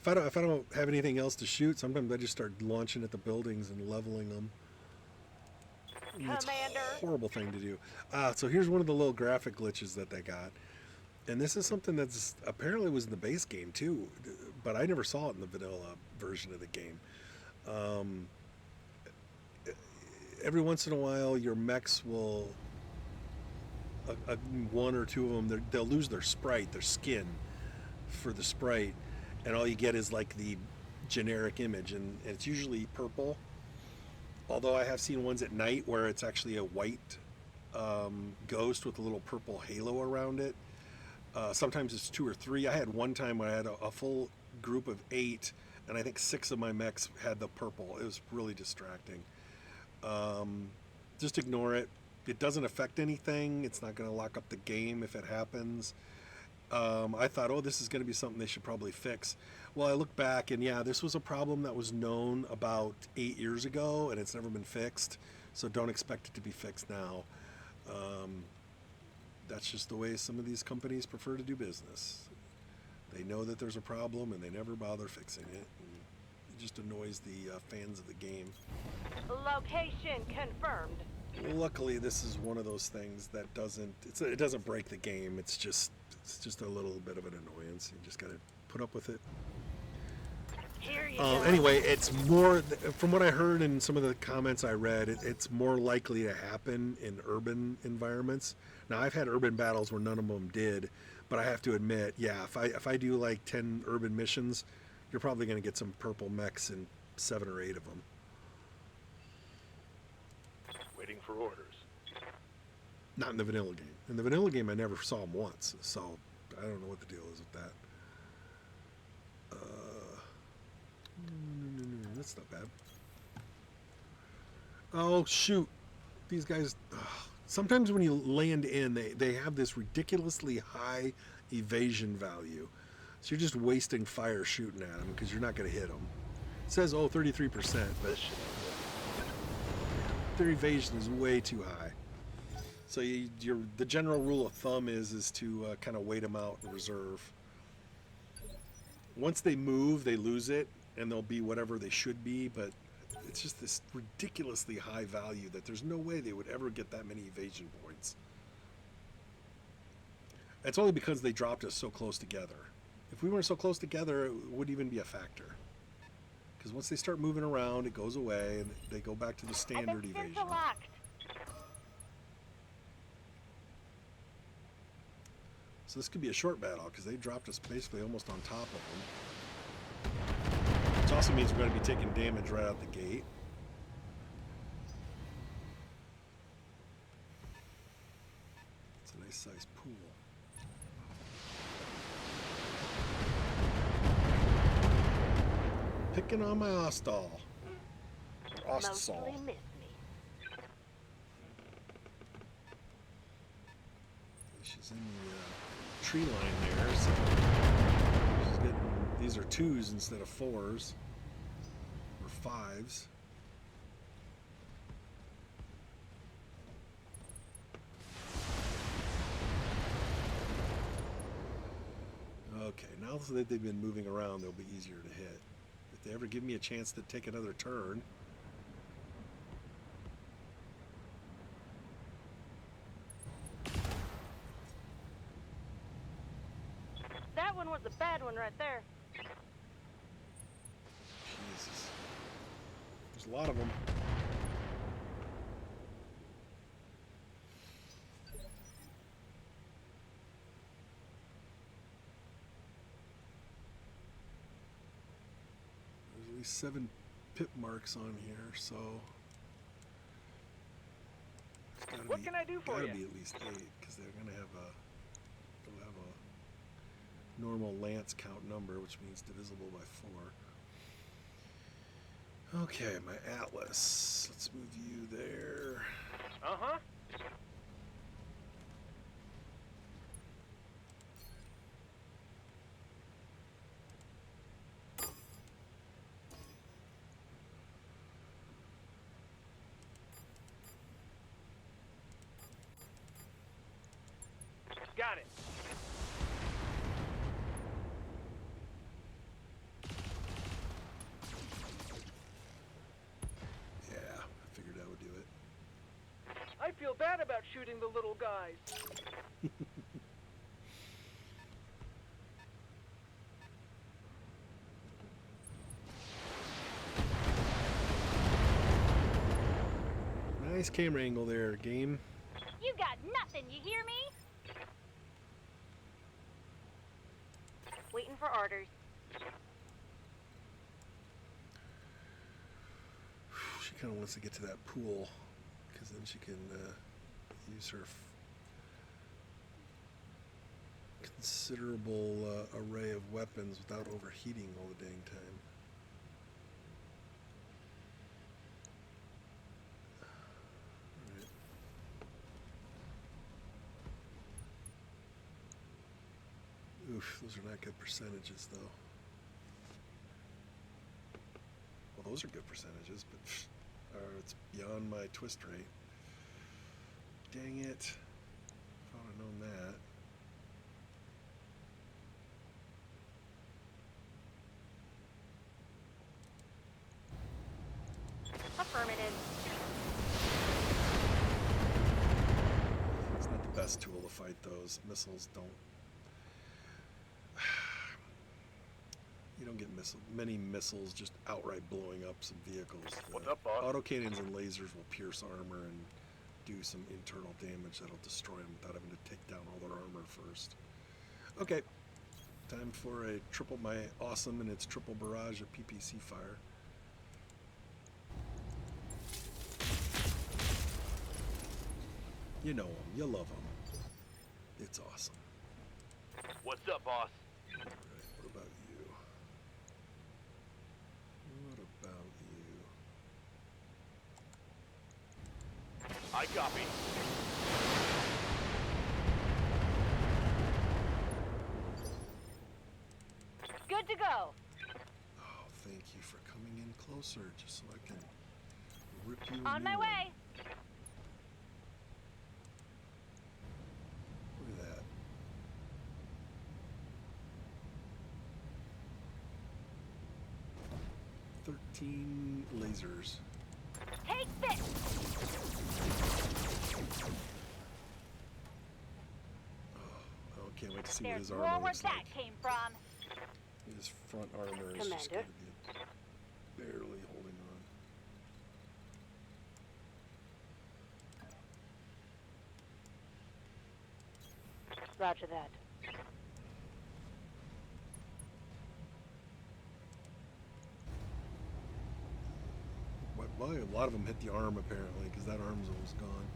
if I don't have anything else to shoot, sometimes I just start launching at the buildings and leveling them. It's a horrible thing to do. So here's one of the little graphic glitches that they got. And this is something that's apparently was in the base game too, but I never saw it in the vanilla version of the game. Every once in a while, your mechs will, one or two of them, they'll lose their sprite, their skin for the sprite, and all you get is like the generic image, and it's usually purple. Although I have seen ones at night where it's actually a white ghost with a little purple halo around it. Sometimes it's 2 or 3. I had one time where I had a full group of 8, and I think 6 of my mechs had the purple. It was really distracting. Just ignore it. It doesn't affect anything. It's not going to lock up the game if it happens. I thought, oh, this is going to be something they should probably fix. Well, I look back, and yeah, this was a problem that was known about 8 years ago, and it's never been fixed. So don't expect it to be fixed now. That's just the way some of these companies prefer to do business. They know that there's a problem, and they never bother fixing it. And it just annoys the fans of the game. Location confirmed. Luckily, this is one of those things that it doesn't break the game. It's just a little bit of an annoyance. You just got to put up with it. Here you go. Anyway, it's more, from what I heard in some of the comments I read, it's more likely to happen in urban environments. Now, I've had urban battles where none of them did, but I have to admit, yeah, if I do like 10 urban missions, you're probably going to get some purple mechs in 7 or 8 of them. Waiting for orders. Not in the vanilla game. In the vanilla game, I never saw them once, so I don't know what the deal is with that. That's not bad. Oh, shoot. These guys... sometimes when you land in, they have this ridiculously high evasion value. So you're just wasting fire shooting at them because you're not going to hit them. It says, 33%, but their evasion is way too high. So the general rule of thumb is to kind of wait them out and reserve. Once they move, they lose it, and they'll be whatever they should be, but it's just this ridiculously high value that there's no way they would ever get that many evasion points. It's only because they dropped us so close together. If we weren't so close together, it wouldn't even be a factor. Because once they start moving around, it goes away, and they go back to the standard evasion. Locked. So this could be a short battle, because they dropped us basically almost on top of them. Which also means we're going to be taking damage right out the gate. It's a nice sized pool. Picking on my Ostall. Ostsol. Mostly miss me. She's in the tree line there, so she's getting, these are 2s instead of 4s, or 5s. Okay, now that they've been moving around, they'll be easier to hit. If they ever give me a chance to take another turn, That one was a bad one right there. Jesus. There's a lot of them. There's at least 7 pip marks on here, so it's gotta What be, can I do for gotta you? be at least 8, because they'll have a normal lance count number, which means divisible by 4. Okay, my Atlas. Let's move you there. Uh-huh. Got it. Yeah, I figured I would do it. I feel bad about shooting the little guys. Nice camera angle there, game. You got nothing, you hear me? Waiting for orders. She kind of wants to get to that pool, because then she can use her considerable array of weapons without overheating all the dang time. Oof, those are not good percentages, though. Well, those are good percentages, but it's beyond my twist rate. Dang it. If I would have known that. Affirmative. best tool to fight those. Missiles don't. You don't get many missiles just outright blowing up some vehicles. What's up, boss? Autocannons and lasers will pierce armor and do some internal damage that'll destroy them without having to take down all their armor first. Okay, time for a triple my awesome and its triple barrage of PPC fire. You know them, you love them. It's awesome. What's up, boss? All right, what about you? What about you? I copy. Good to go. Oh, thank you for coming in closer, just so I can rip you a On new my one. way. Look at that. "13 lasers." Take this. Oh, can't wait to see what There's his more armor where looks that like. came from. His front armor is just Commander. going to be barely holding on. Roger that. Well, a lot of them hit the arm apparently, because that arm's almost gone.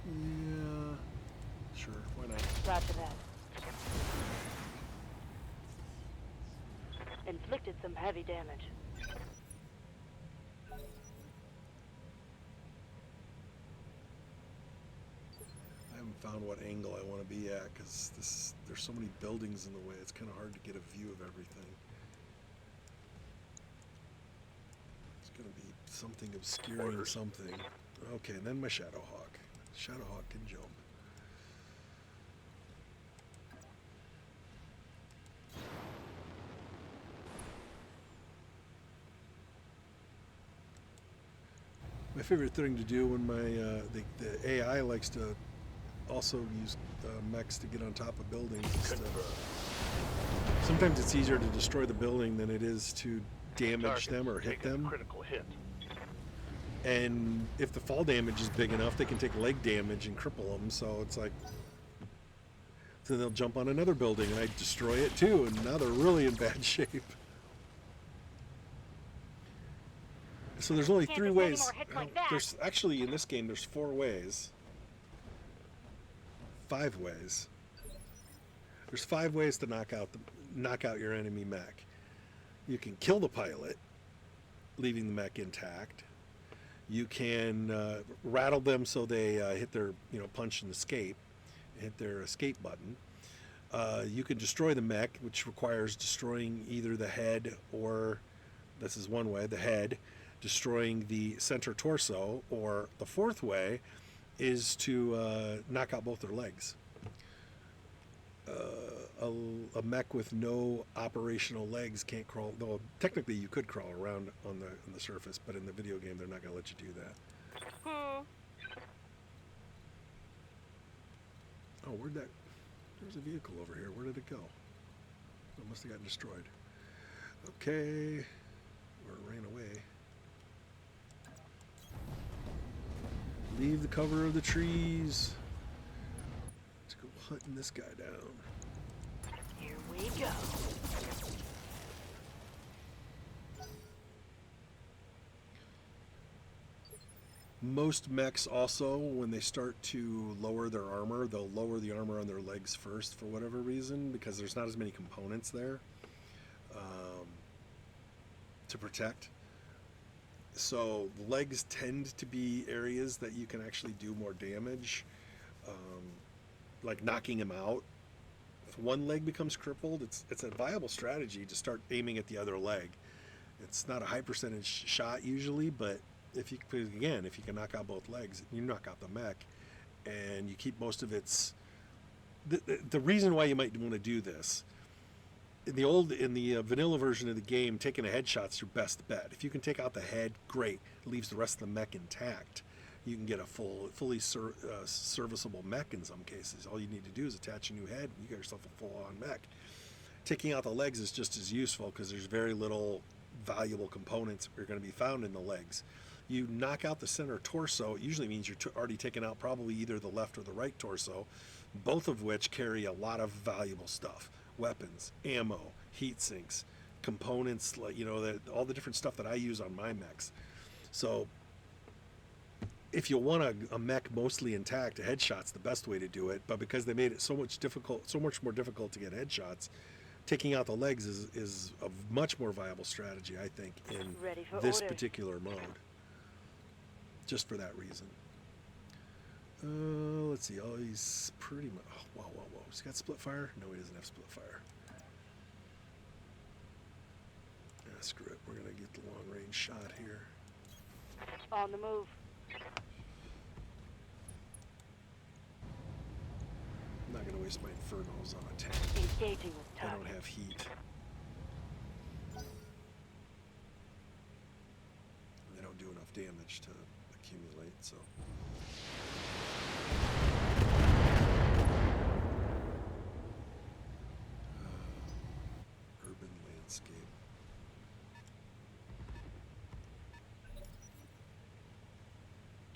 Yeah, sure, why not? Roger that. Inflicted some heavy damage. I haven't found what angle I want to be at, because there's so many buildings in the way. It's kind of hard to get a view of everything. It's going to be something obscuring Orders. something. Okay, and then my Shadowhawk. Shadowhawk can jump. My favorite thing to do when the AI likes to also use mechs to get on top of buildings is to, sometimes it's easier to destroy the building than it is to damage them or hit Taking a them. critical hit. And if the fall damage is big enough, they can take leg damage and cripple them. So it's like, so they'll jump on another building and I destroy it too, and now they're really in bad shape. So there's only Can't three take any ways. more hits like that. There's actually in this game there's 4 ways. 5 ways. There's 5 ways to knock out your enemy mech. You can kill the pilot, leaving the mech intact. You can rattle them so they hit their punch and escape, hit their escape button. You can destroy the mech, which requires destroying either the head or, this is one way, the head, destroying the center torso, or the 4th way is to knock out both their legs. A mech with no operational legs can't crawl. Though technically you could crawl around on the surface, but in the video game they're not going to let you do that. Oh, where'd that? There's a vehicle over here. Where did it go? It must have gotten destroyed. Okay, or it ran away. Leave the cover of the trees. Let's go hunting this guy down. Here we go. Most mechs also, when they start to lower their armor, they'll lower the armor on their legs first for whatever reason, because there's not as many components there to protect. So the legs tend to be areas that you can actually do more damage, like knocking him out. If one leg becomes crippled, it's a viable strategy to start aiming at the other leg. It's not a high percentage shot usually, but if you can knock out both legs, you knock out the mech, and you keep most of its. The reason why you might want to do this, in the vanilla version of the game, taking a headshot's your best bet. If you can take out the head, great. It leaves the rest of the mech intact. You can get a fully serviceable mech in some cases. All you need to do is attach a new head, and you got yourself a full-on mech. Taking out the legs is just as useful because there's very little valuable components that are going to be found in the legs. You knock out the center torso, it usually means you're already taken out probably either the left or the right torso, both of which carry a lot of valuable stuff. Weapons, ammo, heat sinks, components, like, you know, all the different stuff that I use on my mechs. So if you want a mech mostly intact, a headshot's the best way to do it, but because they made it so much more difficult to get headshots, taking out the legs is a much more viable strategy, I think, in Ready for this orders. particular mode. Just for that reason. Let's see. Oh, he's pretty much. Oh, whoa. He's got split fire? No, he doesn't have split fire. Screw it. We're going to get the long range shot here. On the move. I'm not going to waste my infernos on a tank. Engaging with I don't target. have heat. They don't do enough damage to accumulate, so. Urban landscape.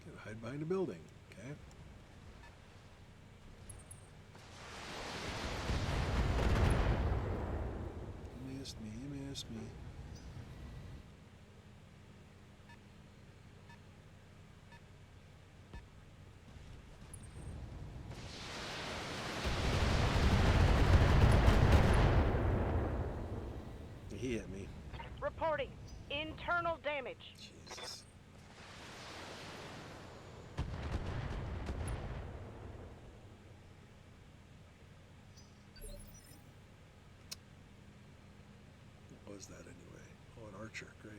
Gotta hide behind a building, okay? You missed me. He hit me. Reporting. Internal damage. Jesus. What was that anyway? Oh, an archer. Great.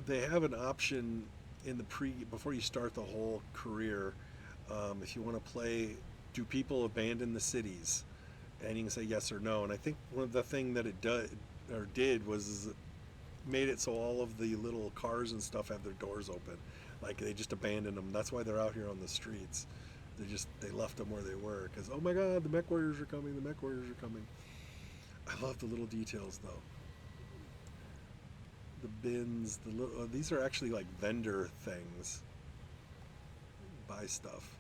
They have an option in the before you start the whole career. If you want to play, do people abandon the cities? And you can say yes or no. And I think one of the thing that it did was made it so all of the little cars and stuff have their doors open. Like they just abandoned them. That's why they're out here on the streets. They left them where they were because, oh my God, the mech warriors are coming. The mech warriors are coming. I love the little details though. The bins, these are actually like vendor things. Buy stuff.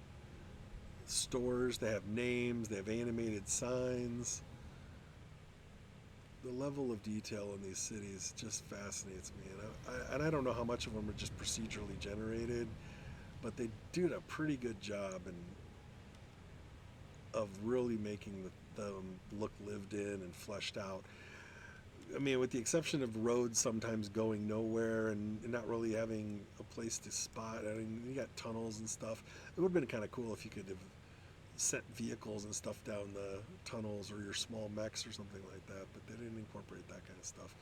Stores, they have names, they have animated signs. The level of detail in these cities just fascinates me, and I don't know how much of them are just procedurally generated, but they did a pretty good job of really making them look lived in and fleshed out. I mean, with the exception of roads sometimes going nowhere and not really having a place to spot. I mean, you got tunnels and stuff. It would have been kind of cool if you could have sent vehicles and stuff down the tunnels or your small mechs or something like that, but they didn't incorporate that kind of stuff.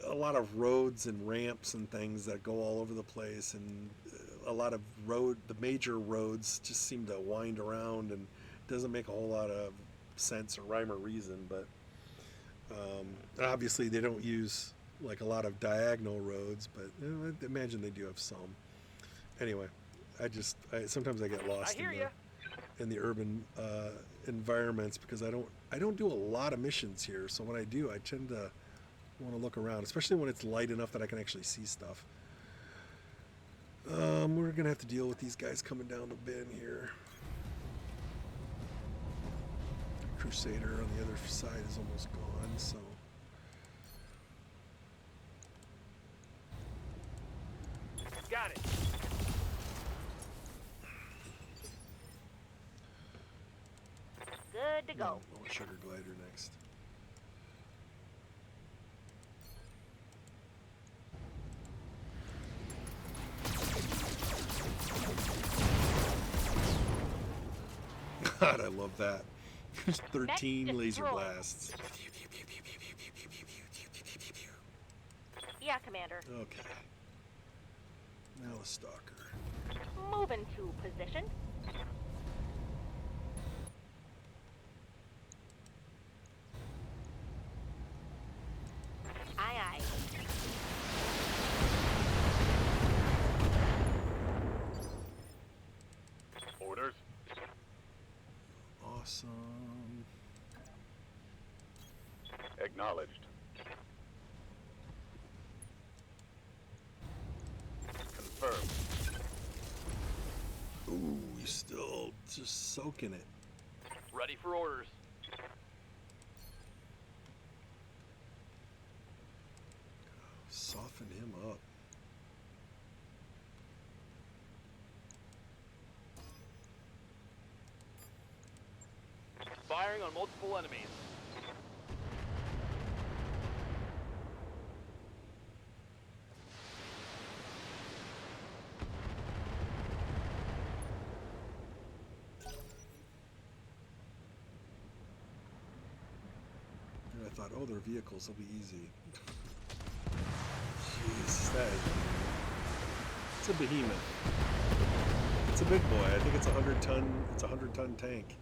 A lot of roads and ramps and things that go all over the place, and a lot of the major roads just seem to wind around and doesn't make a whole lot of sense or rhyme or reason, but obviously they don't use like a lot of diagonal roads, but I imagine they do have some. Anyway, sometimes I get lost in the urban environments because I don't do a lot of missions here. So when I do, I tend to want to look around, especially when it's light enough that I can actually see stuff. We're gonna have to deal with these guys coming down the bin here. Crusader on the other side is almost gone, so Got it. Good to go. no, I want sugar glider next. God, I love that. 13 Mech laser destroyed. blasts. Yeah, Commander. Okay. Now a stalker. Move into position. Acknowledged. Confirmed. Ooh, he's still just soaking it. Ready for orders. Soften him up. Firing on multiple enemies. And I thought, oh, their vehicles will be easy. Jeez, it's a behemoth. It's a big boy. I think it's a 100-ton. It's a 100-ton tank.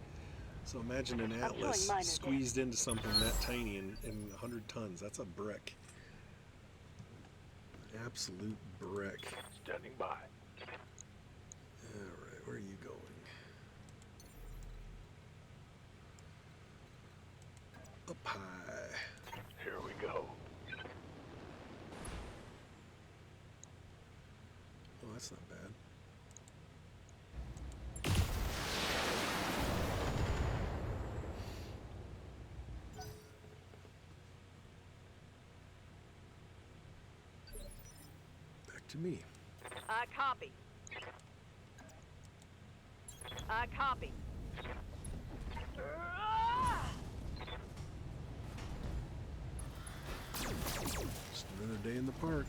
So imagine an Atlas minor squeezed into something that tiny in 100 tons. That's a brick. Absolute brick. Standing by. All right, where are you going? Up high. Here we go. Oh, that's not bad. Back to me. I copy. I copy. Just another day in the park.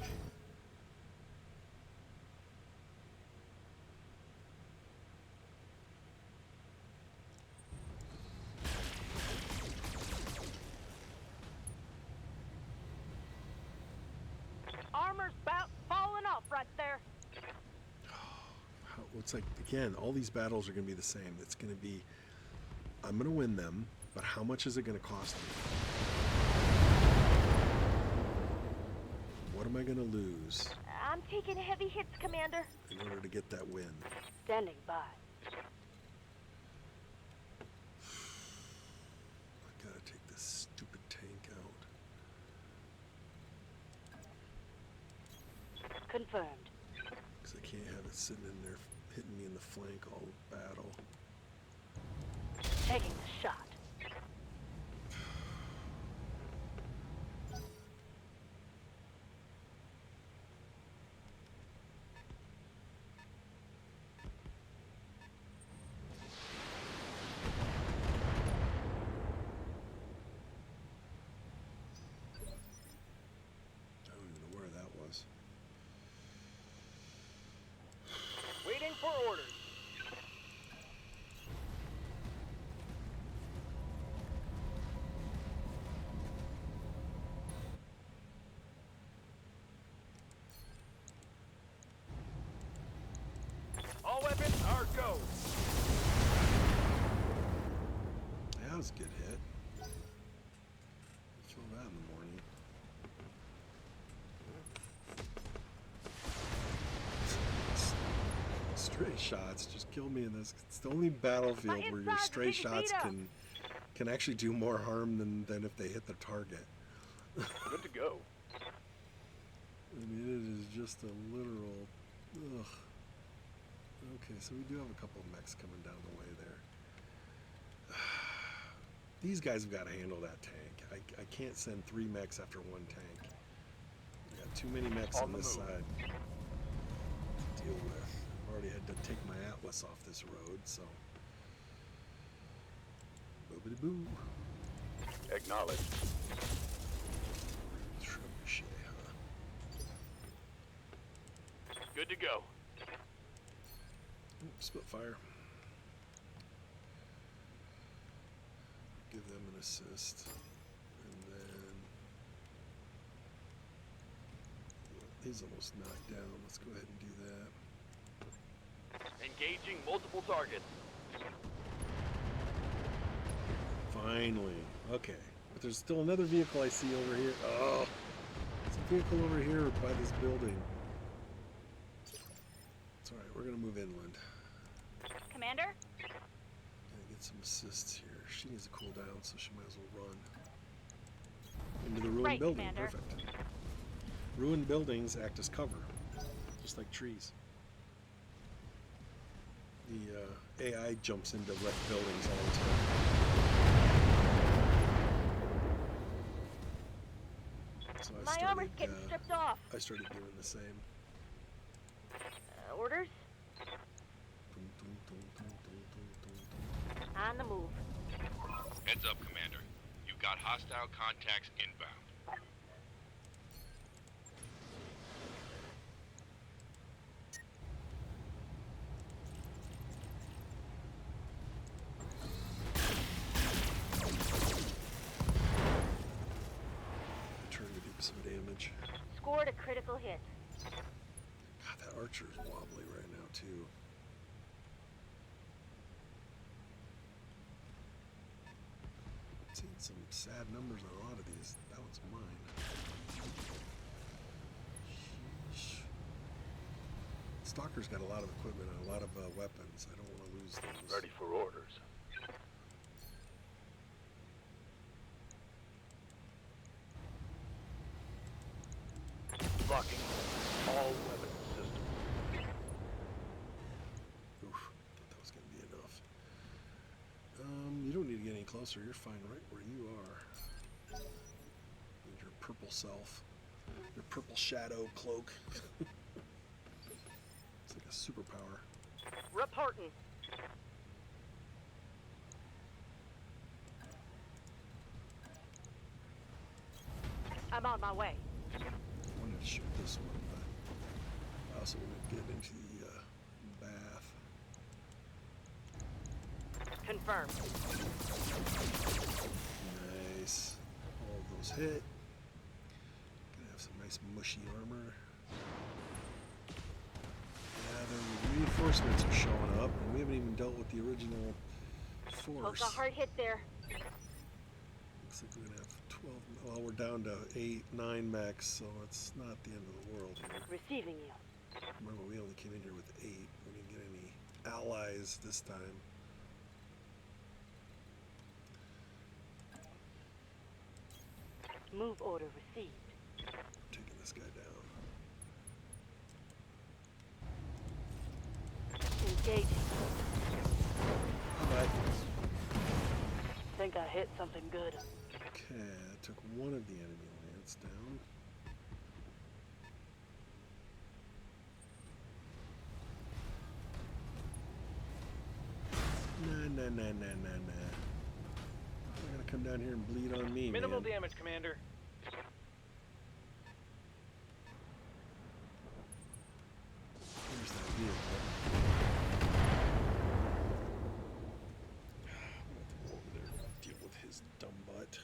Armor's about falling off right there. It's like, again, all these battles are going to be the same. It's going to be, I'm going to win them, but how much is it going to cost me? What am I going to lose I'm taking heavy hits, Commander. in order to get that win? Standing by. I gotta take this stupid tank out. Confirmed. Because I can't have it sitting in there hitting me in the flank all battle. Taking the shot. I don't even know where that was. Waiting for orders. All weapons are go. That was a good hit. Kill that in the morning. Stray shots just kill me in this. It's the only battlefield My where your insides are stray taking shots beat up. can actually do more harm than if they hit the target. Good to go. I mean, it is just a literal. Ugh. Okay, so we do have a couple of mechs coming down the way there. These guys have got to handle that tank. I can't send 3 mechs after 1 tank. I got too many mechs On on the this move. side to deal with. I've already had to take my Atlas off this road, so. Boobity boo. Acknowledged. Trebuchet, huh? Good to go. Ooh, Spitfire. Give them an assist. And then. He's almost knocked down. Let's go ahead and do that. Engaging multiple targets. Finally. Okay. But there's still another vehicle I see over here. Oh! There's a vehicle over here by this building. It's alright, we're gonna move inland. Commander? Gotta get some assists here. She needs to cool down, so she might as well run. into the ruined Right, building. Commander. Perfect. Ruined buildings act as cover, just like trees. The AI jumps into wrecked buildings all the time. So My armor's getting stripped off. I started doing the same. Orders? Dun, dun, dun, dun, dun, dun, dun, dun. On the move. Heads up, Commander. You've got hostile contacts inbound. Trying to do some damage. Scored a critical hit. God, that archer's wobbly right now too. Seen some sad numbers on a lot of these. That one's mine. Sheesh. Stalker's got a lot of equipment and a lot of weapons. I don't want to lose those. Ready for orders. Blocking all weapon systems. Oof, thought that was going to be enough. You don't need to get any closer. You're fine right where you are. And your purple self. Your purple shadow cloak. It's like a superpower. Reporting. I'm on my way. I wanted to shoot this one, but I also want to get into the bath. Confirmed. Nice. All of those hit. Gonna have some nice mushy armor. Yeah, the reinforcements are showing up, and we haven't even dealt with the original Took force. a hard hit there. Looks like we're gonna have 12. Well, we're down to 8, 9 mechs, so it's not the end of the world here. Receiving you. Remember, we only came in here with 8. We didn't get any allies this time. Move order received. Taking this guy down. Engaging. Alright. Think I hit something good. Okay, that took one of the enemy lance down. Nah. They're gonna come down here and bleed on me, Minimal man. damage, Commander. Where's that vehicle? I'm gonna have to go over there and deal with his dumb butt.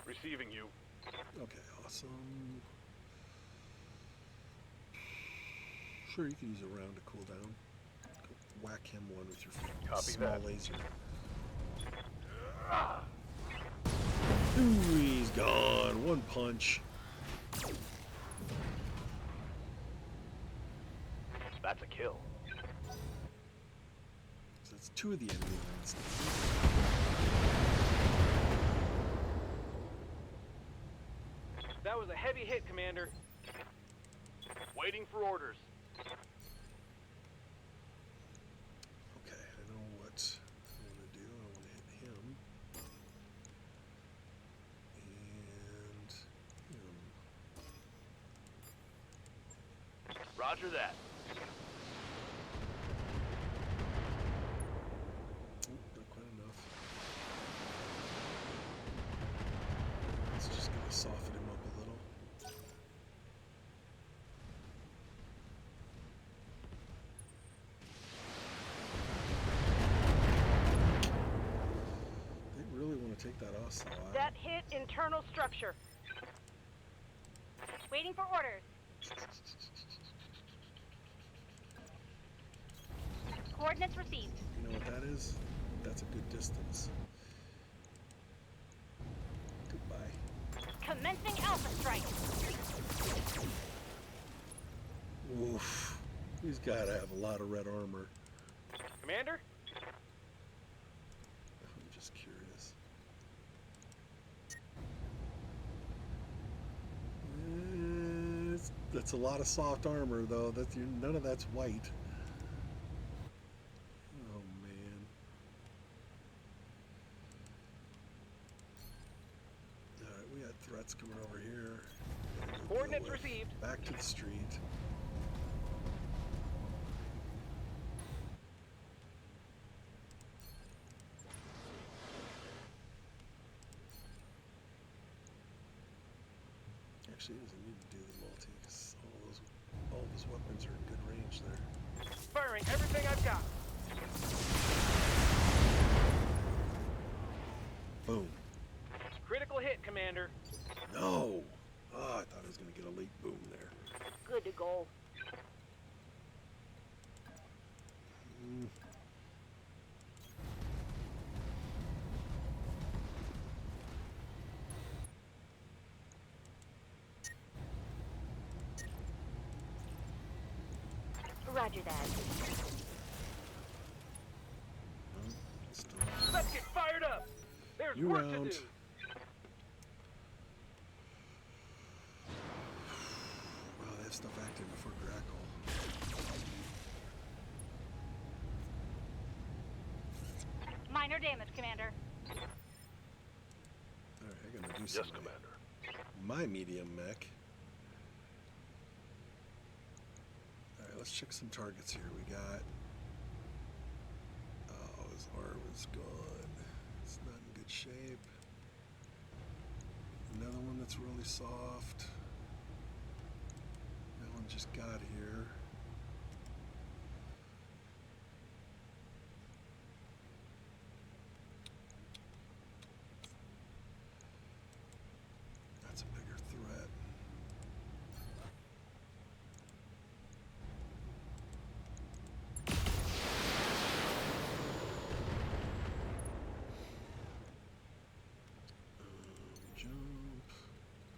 Receiving you. Okay, awesome. Sure, you can use a round to cool down. Go whack him one with your Copy small that. laser. Ooh, he's gone. One punch. That's a kill. So that's two of the enemy lines. That was a heavy hit, Commander. Waiting for orders. Okay, I know what I want to do. I want to hit him. And him. Roger that. Oop, not quite enough. It's just going to soften him up a little. They really want to take that off, That hit internal structure. Waiting for orders. Coordinates received. You know what that is? That's a good distance. Goodbye. Commencing alpha strike. Oof. He's got to have a lot of red armor. Commander? I'm just curious. That's a lot of soft armor, though. None of that's white. Oh man. All right, we got threats coming over here. Coordinates received. Back to the street. Actually, he doesn't need to do the multi because all those weapons are in good range there. Firing everything I've got. Boom. Critical hit, Commander. No. Oh, I thought I was going to get a late boom there. Good to go. Mm. Roger that. Well, still. Let's get fired up. There's You work round. to do. Wow, they have stuff active before Grackle. Minor damage, Commander. Alright, I gotta do Yes, something. Commander. My medium mech. Alright, let's check some targets here. We got. Oh, his arm is gone. It's not in good shape. Another one that's really soft. That one just got here. That's a bigger threat. Jump.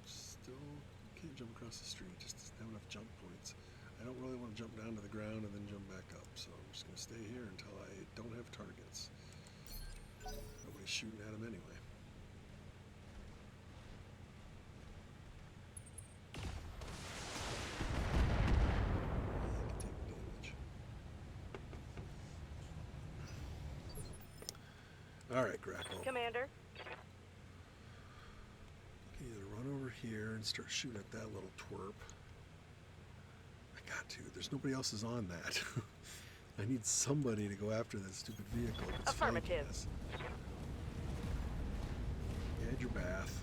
Still can't jump across the street. Just doesn't have enough jump points. I don't really want to jump down to the ground and then jump back up, so I'm just going to stay here until I don't have targets. Nobody's shooting at him anyway. He can take damage. Alright, Grackle. Commander. Either run over here and start shooting at that little twerp. I got to. There's nobody else is on that. I need somebody to go after that stupid vehicle. It's Affirmative. flanking us. You had your bath.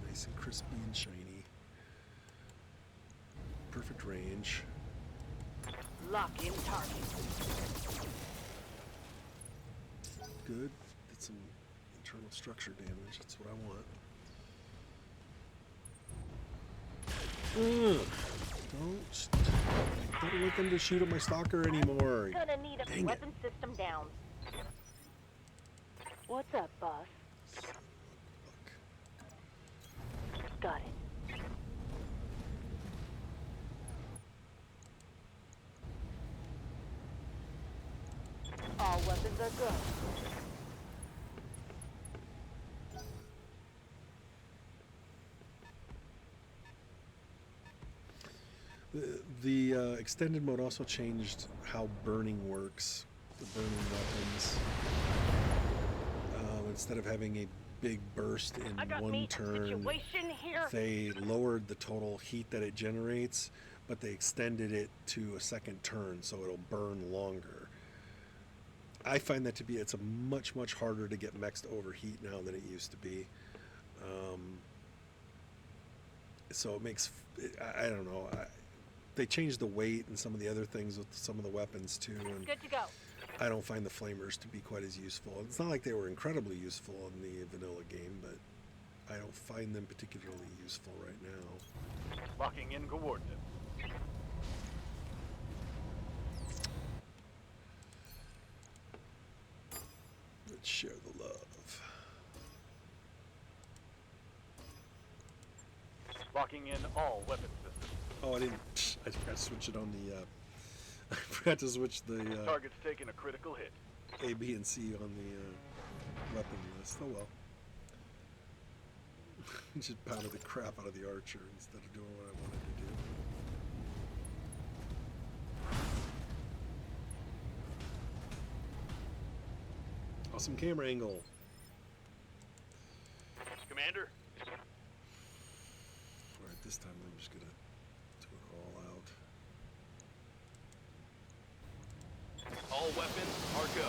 Nice and crispy and shiny. Perfect range. Lock in target. Good. Did some internal structure damage. That's what I want. Ugh. Don't let them to shoot at my stalker anymore. Gonna need a Dang it. weapon system down. What's up, boss? Look. Got it. All weapons are good. The extended mode also changed how burning works. The burning weapons. Instead of having a big burst in I got one me a turn, situation here. they lowered the total heat that it generates, but they extended it to a second turn, so it'll burn longer. I find that to be, it's a much harder to get mechs to overheat now than it used to be. So it makes, I don't know, they changed the weight and some of the other things with some of the weapons too, and Good to go. I don't find the flamers to be quite as useful. It's not like they were incredibly useful in the vanilla game, but I don't find them particularly useful right now. Locking in coordinates. Let's share the love. Locking in all weapon systems. Oh, I forgot to switch it on the, I forgot to switch the Target's taking a critical hit. A, B, and C on the weapon list. Oh well. Just pounded the crap out of the archer instead of doing what I wanted to do. awesome camera angle. Commander, Alright, this time I'm just gonna do it all out. All weapons are go.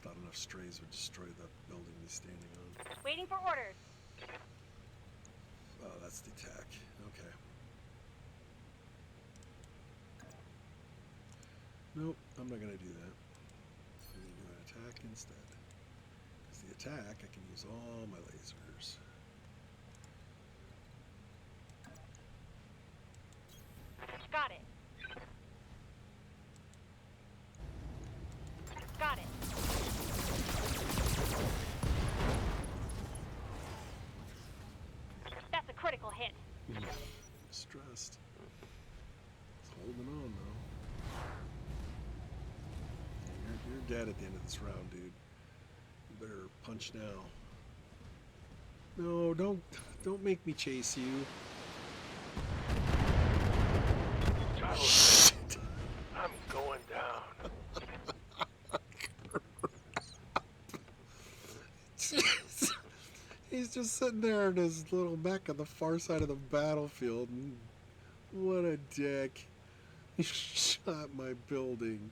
Thought enough strays would destroy the building he's standing on. Waiting for orders. Oh, that's the attack. Okay. Nope, I'm not gonna do that. I'm gonna do an attack instead. Because the attack, I can use all my lasers. Got it. Got it. That's a critical hit. Stressed. It's holding on though. You're dead at the end of this round, dude. You better punch now. No, don't make me chase you. I'm going down. He's just sitting there in his little mech on the far side of the battlefield. And what a dick. He shot my building.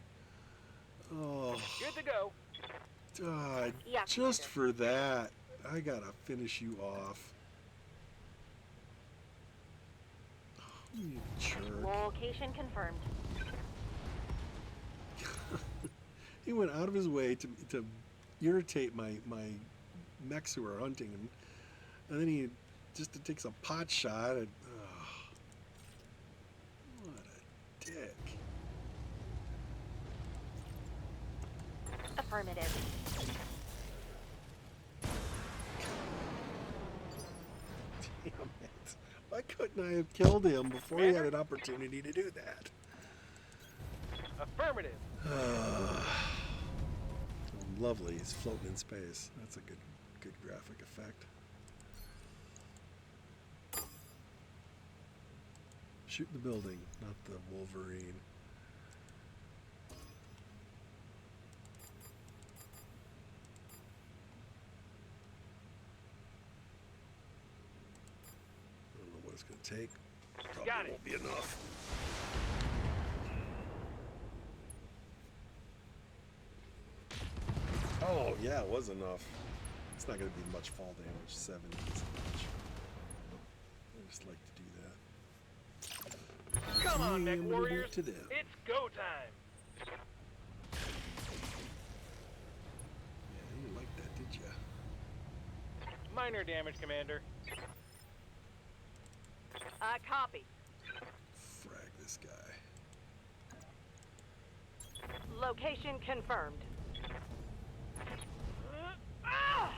Oh, Good to go. God. Yeah, Just Commander. for that, I gotta finish you off. Oh, you jerk. Location confirmed. He went out of his way to irritate my mechs who are hunting him, and then he just takes a pot shot at. What a dick! Affirmative. Damn it! Why couldn't I have killed him before he had an opportunity to do that? Affirmative. Lovely. He's floating in space. That's a good graphic effect. Shoot the building, not the Wolverine. I don't know what it's going to take. Probably Got it. won't be enough. Oh, yeah, it was enough. It's not going to be much fall damage. 7 isn't much. I just like to do that. Come on, See, mech I'm gonna do warriors. it to them. It's go time. Yeah, you didn't like that, did you? Minor damage, Commander. Copy. Frag this guy. Location confirmed. Ah!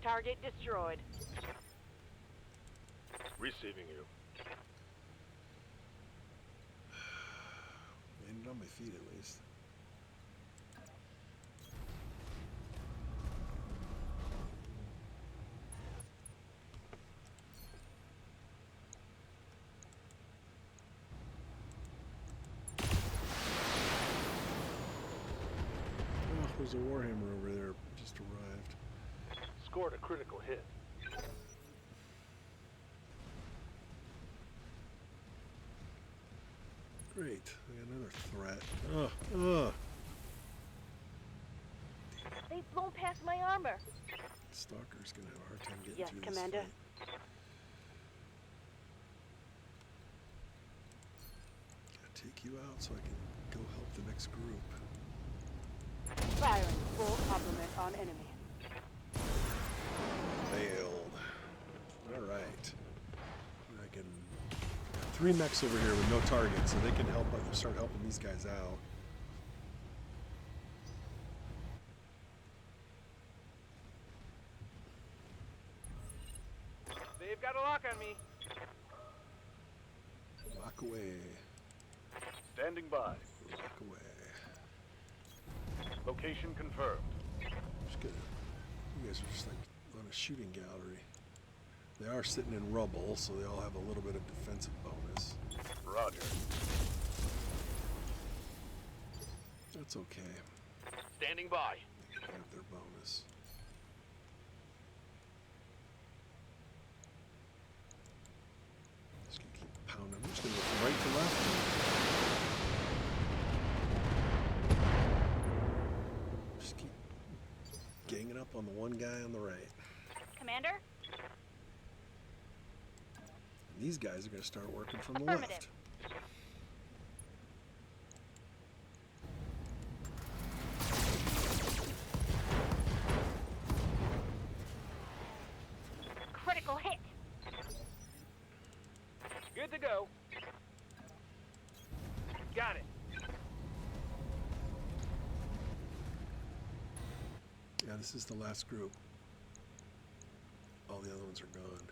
Target destroyed. Receiving you. Landed on my feet at least. Oh, there's a Warhammer over there. Just arrived. Scored a critical hit. Great. We got another threat. Ugh. They've blown past my armor. Stalker's gonna have a hard time getting Yes, through Commander. this fight. Gotta take you out so I can go help the next group. Firing full complement on enemy. Failed. Alright. I can... 3 mechs over here with no target, so they can help start helping these guys out. They've got a lock on me. Lock away. Standing by. Lock away. Location confirmed. Just gonna... You guys are just like on a shooting gallery. They are sitting in rubble, so they all have a little bit of defensive bonus. Roger. That's okay. Standing by. They can have their bonus. Just gonna keep pounding. I'm just gonna go from right to left. Just keep ganging up on the one guy on the right. Commander? And these guys are gonna start working from the Affirmative. left. Critical hit. Good to go. Got it. Yeah, this is the last group. All the other ones are gone.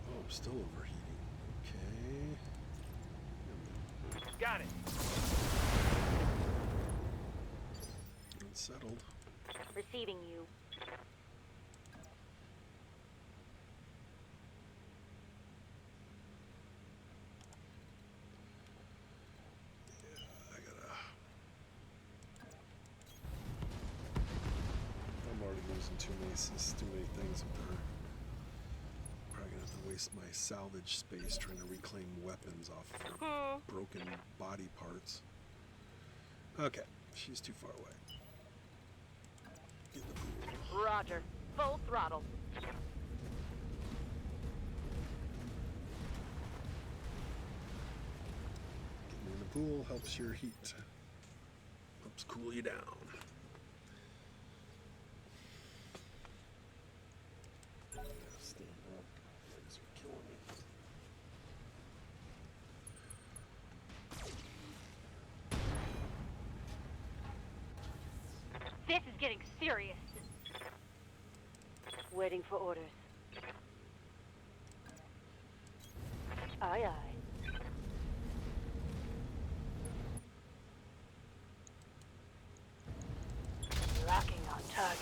Oh, I'm still overheating. Okay. Got it. Unsettled. Receiving you. I gotta. I'm already losing too many things up there. Probably gonna have to waste my salvage space trying to reclaim weapons off of broken body parts. Okay, she's too far away. Get in the pool. Roger. Full throttle. Getting in the pool helps your heat. Helps cool you down. Stand up. Legs are killing me. This is getting serious. Waiting for orders. Aye, aye. Locking on target.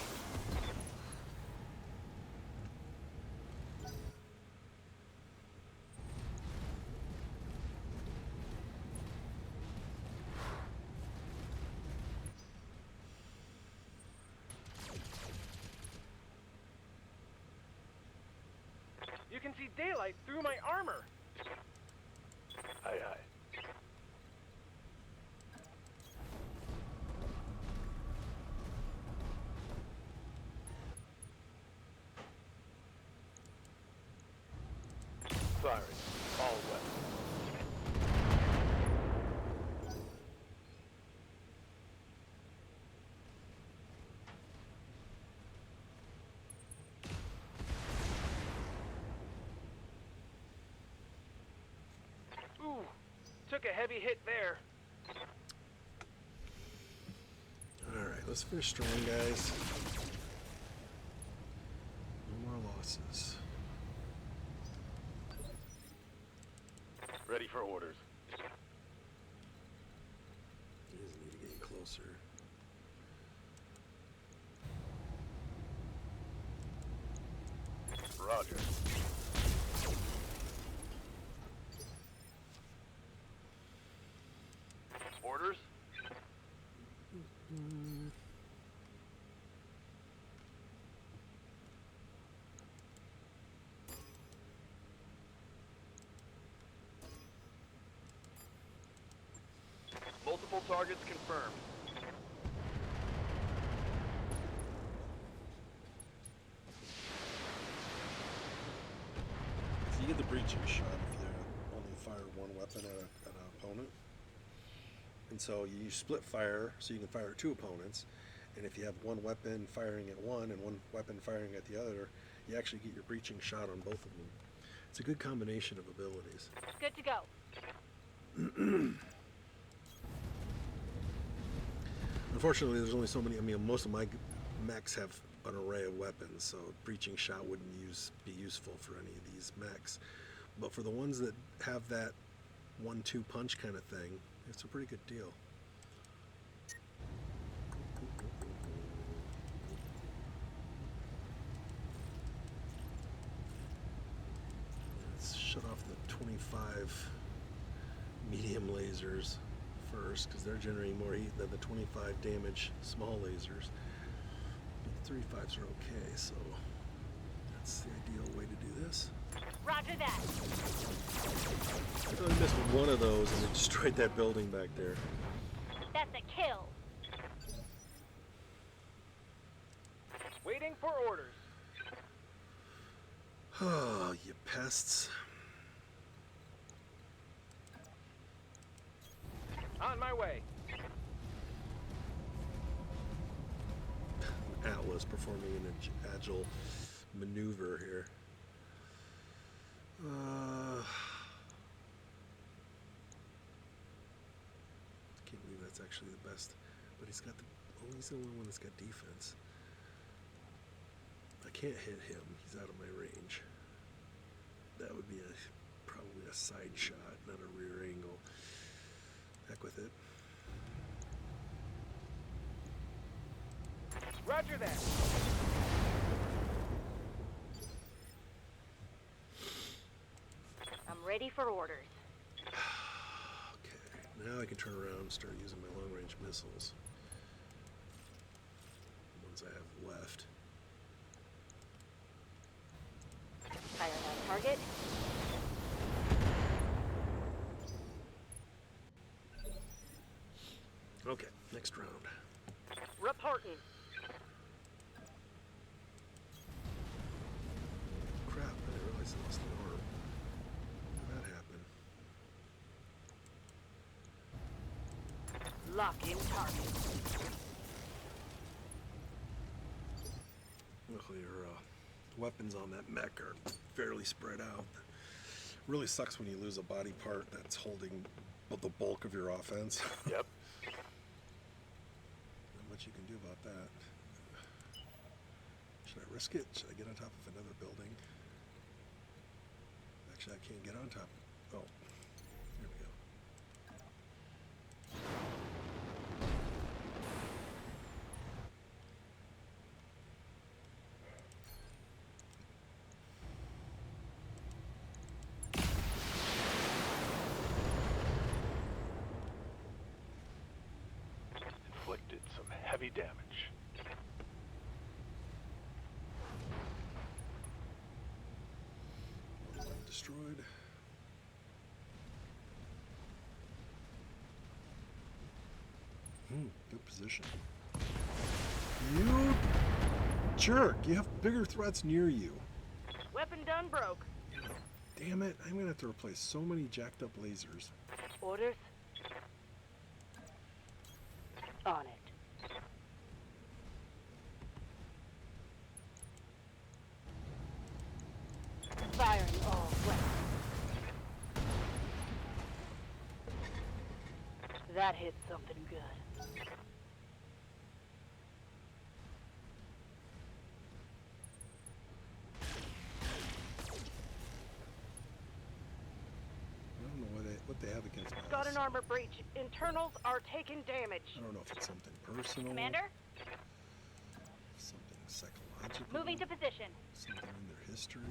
You can see daylight through my armor. Aye, aye. Firing. All weapons. Ooh, took a heavy hit there. Alright, let's finish strong, guys. No more losses. Ready for orders. You just need to get closer. Roger. Orders? Multiple targets confirmed. So you get the breaching shot if you only fire one weapon at an opponent. And so you split fire so you can fire at two opponents. And if you have one weapon firing at one and one weapon firing at the other, you actually get your breaching shot on both of them. It's a good combination of abilities. Good to go. Unfortunately, there's only so many. I mean, most of my mechs have an array of weapons, so breaching shot wouldn't be useful for any of these mechs. But for the ones that have that 1-2 punch kind of thing, it's a pretty good deal. 25 medium lasers first, because they're generating more heat than the 25 damage small lasers. But the 35s are okay, so that's the ideal way to do this. Roger that. I thought I missed one of those and it destroyed that building back there. That's a kill. Waiting for orders. Oh, you pests. On my way. Atlas performing an agile maneuver here. Can't believe that's actually the best. But he's got he's the only one that's got defense. I can't hit him. He's out of my range. That would be probably a side shot, not a rear angle. Heck with it. Roger that. I'm ready for orders. Okay, now I can turn around and start using my long-range missiles. The ones I have left. Firing on target. Okay, next round. Reporting. Crap, I didn't realize I lost an arm. How did that happen? Lock in target. Luckily, your weapons on that mech are fairly spread out. Really sucks when you lose a body part that's holding the bulk of your offense. Yep. Not much you can do about that. Should I risk it? Should I get on top of another building? Actually, I can't get on top. Oh, there we go. Inflicted some heavy damage. Destroyed. Good position. You jerk! You have bigger threats near you. Weapon done broke. Damn it! I'm gonna have to replace so many jacked up lasers. Orders. On it. Firing all weapons. That hit something good. I don't know what they have against us. Got an armor breach. Internals are taking damage. I don't know if it's something personal. Commander, Something psychological. moving to position. Something in their history.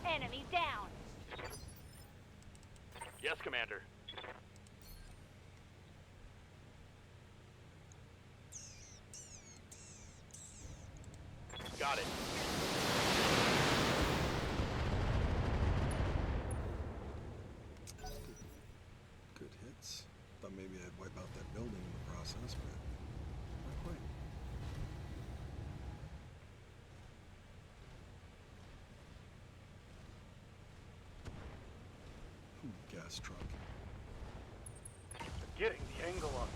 Enemy down. Yes, Commander. Got it. Good hits. Thought maybe I'd wipe out that building in the process, but not quite. Gas truck. Getting the angle on.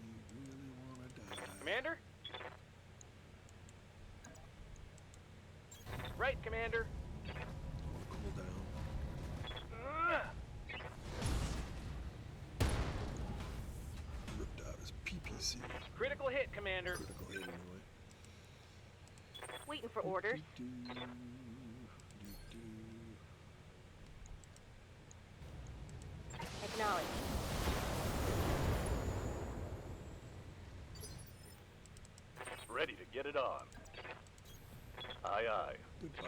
You really wanna die? Commander? Right, Commander. Wanna cool down? Ripped out his PPC. Critical hit, Commander. Critical hit anyway. Waiting for orders. Do-do-do. Acknowledge. Ready to get it on. Aye, aye. Goodbye.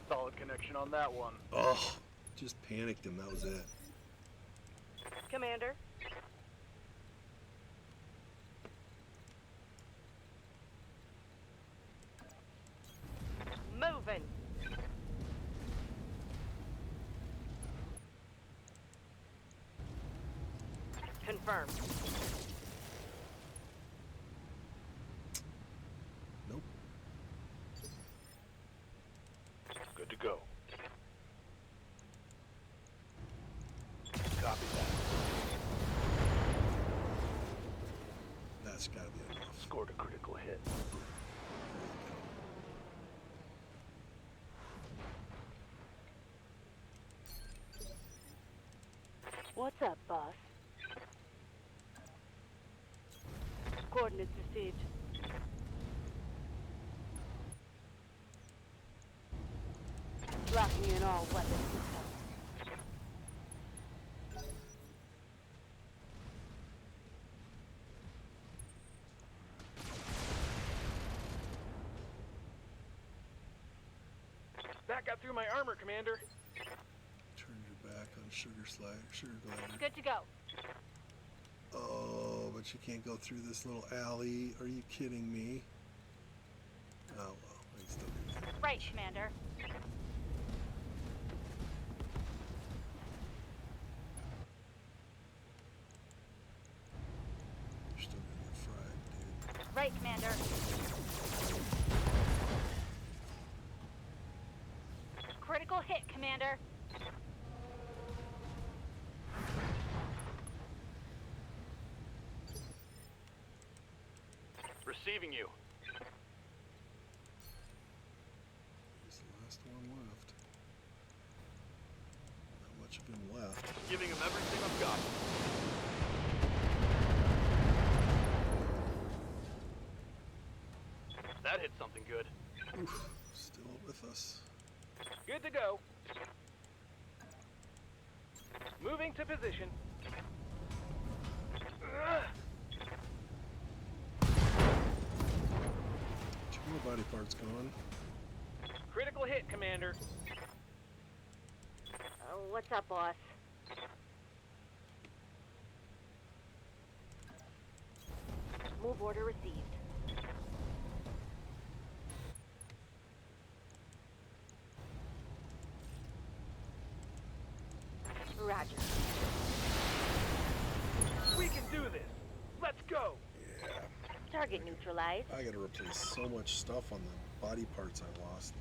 Solid connection on that one. Oh, just panicked him. That was it. Commander. Moving. Confirmed. Nope. Good to go. Copy that. That's gotta be enough. Scored a critical hit. What's up, boss? Coordinates received. Locking in all weapon systems. That got through my armor, Commander. Turn your back on sugar glider. Good to go. Oh, but you can't go through this little alley. Are you kidding me? Oh well, I can still do that. Right, Commander. You're still gonna get fried, dude. Right, Commander. Critical hit, Commander. Receiving you. He's the last one left. Not much of him left. Giving him everything I've got. That hit something good. Oof, still with us. Good to go. Moving to position. Two more body parts gone. Critical hit, Commander. What's up, boss? Move order received. Roger. We can do this. Let's go. Yeah. Target neutralized. I gotta replace so much stuff on the body parts I lost.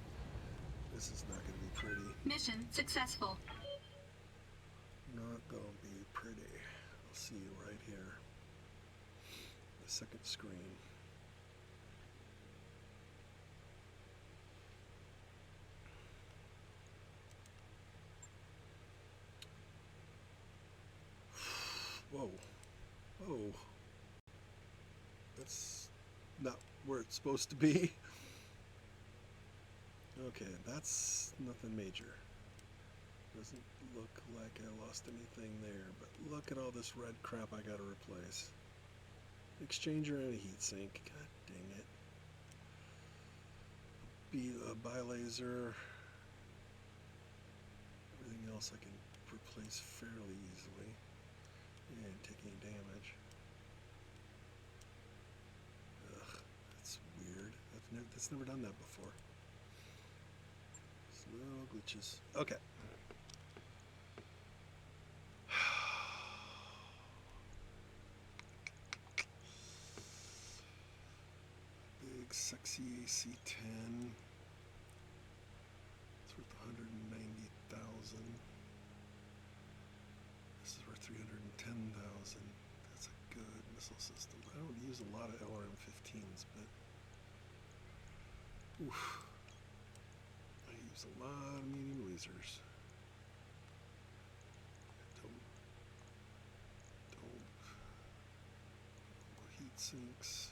This is not gonna be pretty. Mission successful. Not gonna be pretty. I'll see you right here. The second screen. Whoa. Whoa. That's not where it's supposed to be. Okay, that's nothing major. Doesn't look like I lost anything there, but look at all this red crap I gotta replace. Exchanger and a heatsink. God dang it. Bilaser. Everything else I can replace fairly easily. And take any damage. Ugh, that's weird. That's never done that before. No glitches. Okay. Big sexy AC-10. It's worth 190,000. This is worth 310,000. That's a good missile system. I don't use a lot of LRM-15s, but oof. I use a lot of medium lasers. Heat sinks.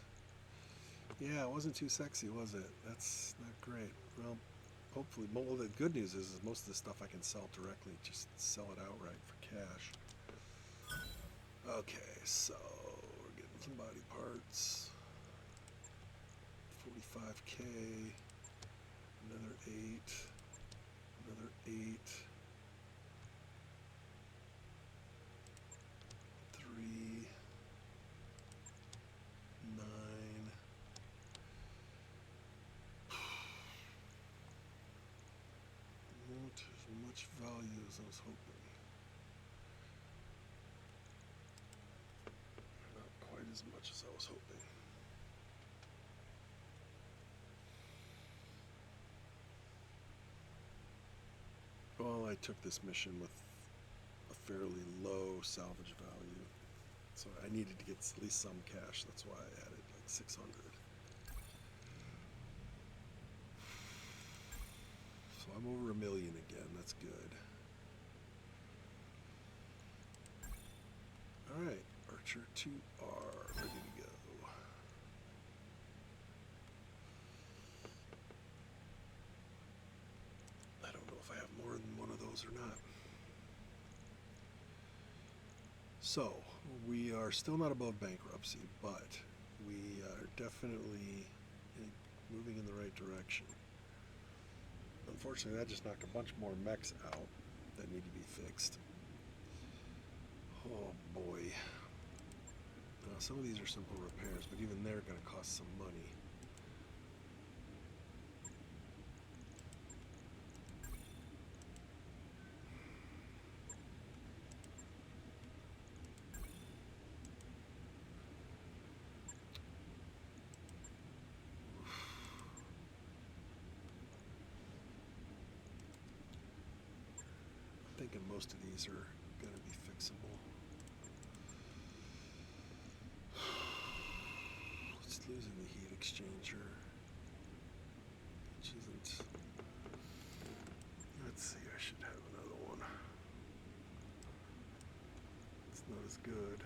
Yeah, it wasn't too sexy, was it? That's not great. Well, hopefully, well, the good news is most of the stuff I can sell directly, just sell it outright for cash. Okay, so we're getting some body parts. 45K, another 8, another 8, 3, 9. Not as much value as I was hoping. Not quite as much as I was hoping. Well, I took this mission with a fairly low salvage value, so I needed to get at least some cash. That's why I added like 600. So I'm over $1 million again. That's good. All right, Archer 2R, ready to go. I don't know if I have more than one of those or not. So, we are still not above bankruptcy, but we are definitely moving in the right direction. Unfortunately, that just knocked a bunch more mechs out that need to be fixed. Oh boy. Now, some of these are simple repairs, but even they're going to cost some money. I'm thinking most of these are going to be fixable. It's losing the heat exchanger, which isn't. Let's see, I should have another one. It's not as good.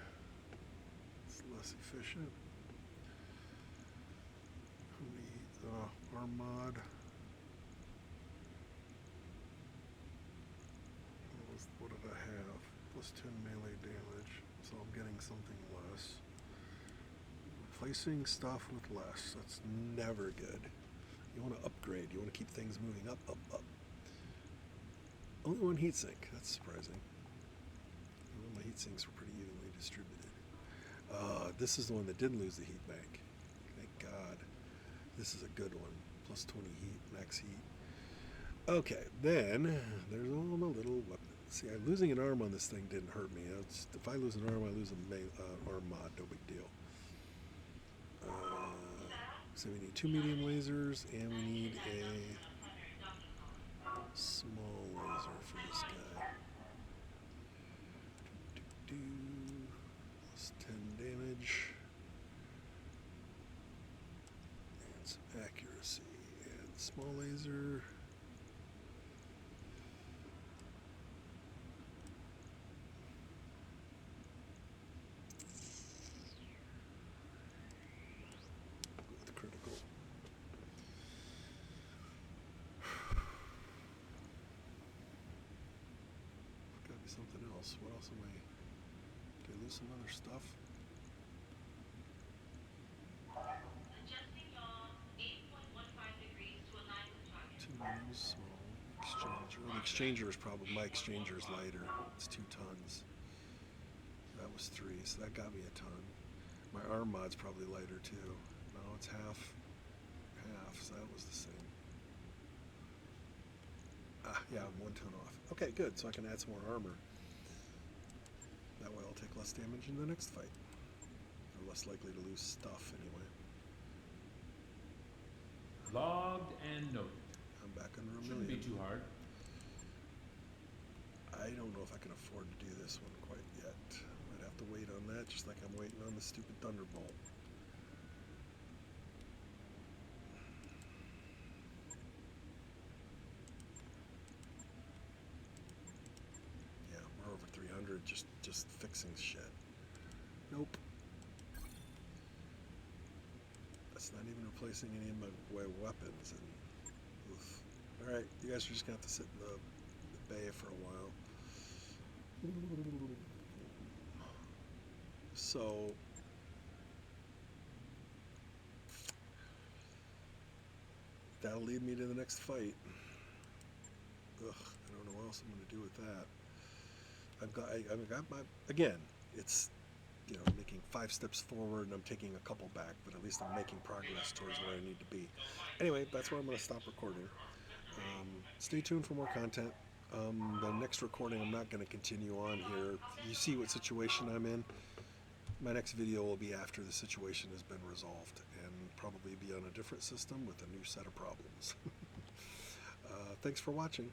It's less efficient. How many Armad? What did I have? Plus 10 melee damage, so I'm getting something less. Replacing stuff with less, that's never good. You want to upgrade, you want to keep things moving up, up, up. Only one heatsink, that's surprising. Well, my heatsinks were pretty evenly distributed. This is the one that didn't lose the heat bank. Thank God. This is a good one. Plus 20 heat, max heat. Okay, then there's all the little weapons. See, losing an arm on this thing didn't hurt me. If I lose an arm, I lose a arm mod, no big deal. So we need 2 medium lasers, and we need a small laser for this guy. Plus 10 damage. And some accuracy. And small laser. Something else. What else am I? Did I lose some other stuff? Adjusting yaw 8.15 degrees to align with target. 2 menus, small exchanger. Well, the exchanger is probably my exchanger is lighter. It's 2 tons. That was 3, so that got me a ton. My arm mod's probably lighter too. No, it's half, so that was the same. Yeah, I'm 1 ton off. Okay, good. So I can add some more armor. That way I'll take less damage in the next fight. I'm less likely to lose stuff anyway. Logged and noted. I'm back under $1 Shouldn't million. be too hard. I don't know if I can afford to do this one quite yet. I'd have to wait on that, just like I'm waiting on the stupid Thunderbolt. Yeah, we're over 300 just fixing shit. Nope. That's not even replacing any of my weapons. And oof. Alright, you guys are just going to have to sit in the bay for a while. So, that'll lead me to the next fight. Ugh, I don't know what else I'm going to do with that. I've got my, again, it's, you know, making 5 steps forward and I'm taking a couple back, but at least I'm making progress towards where I need to be. Anyway, that's where I'm going to stop recording. Stay tuned for more content. The next recording, I'm not going to continue on here. You see what situation I'm in. My next video will be after the situation has been resolved and probably be on a different system with a new set of problems. Thanks for watching.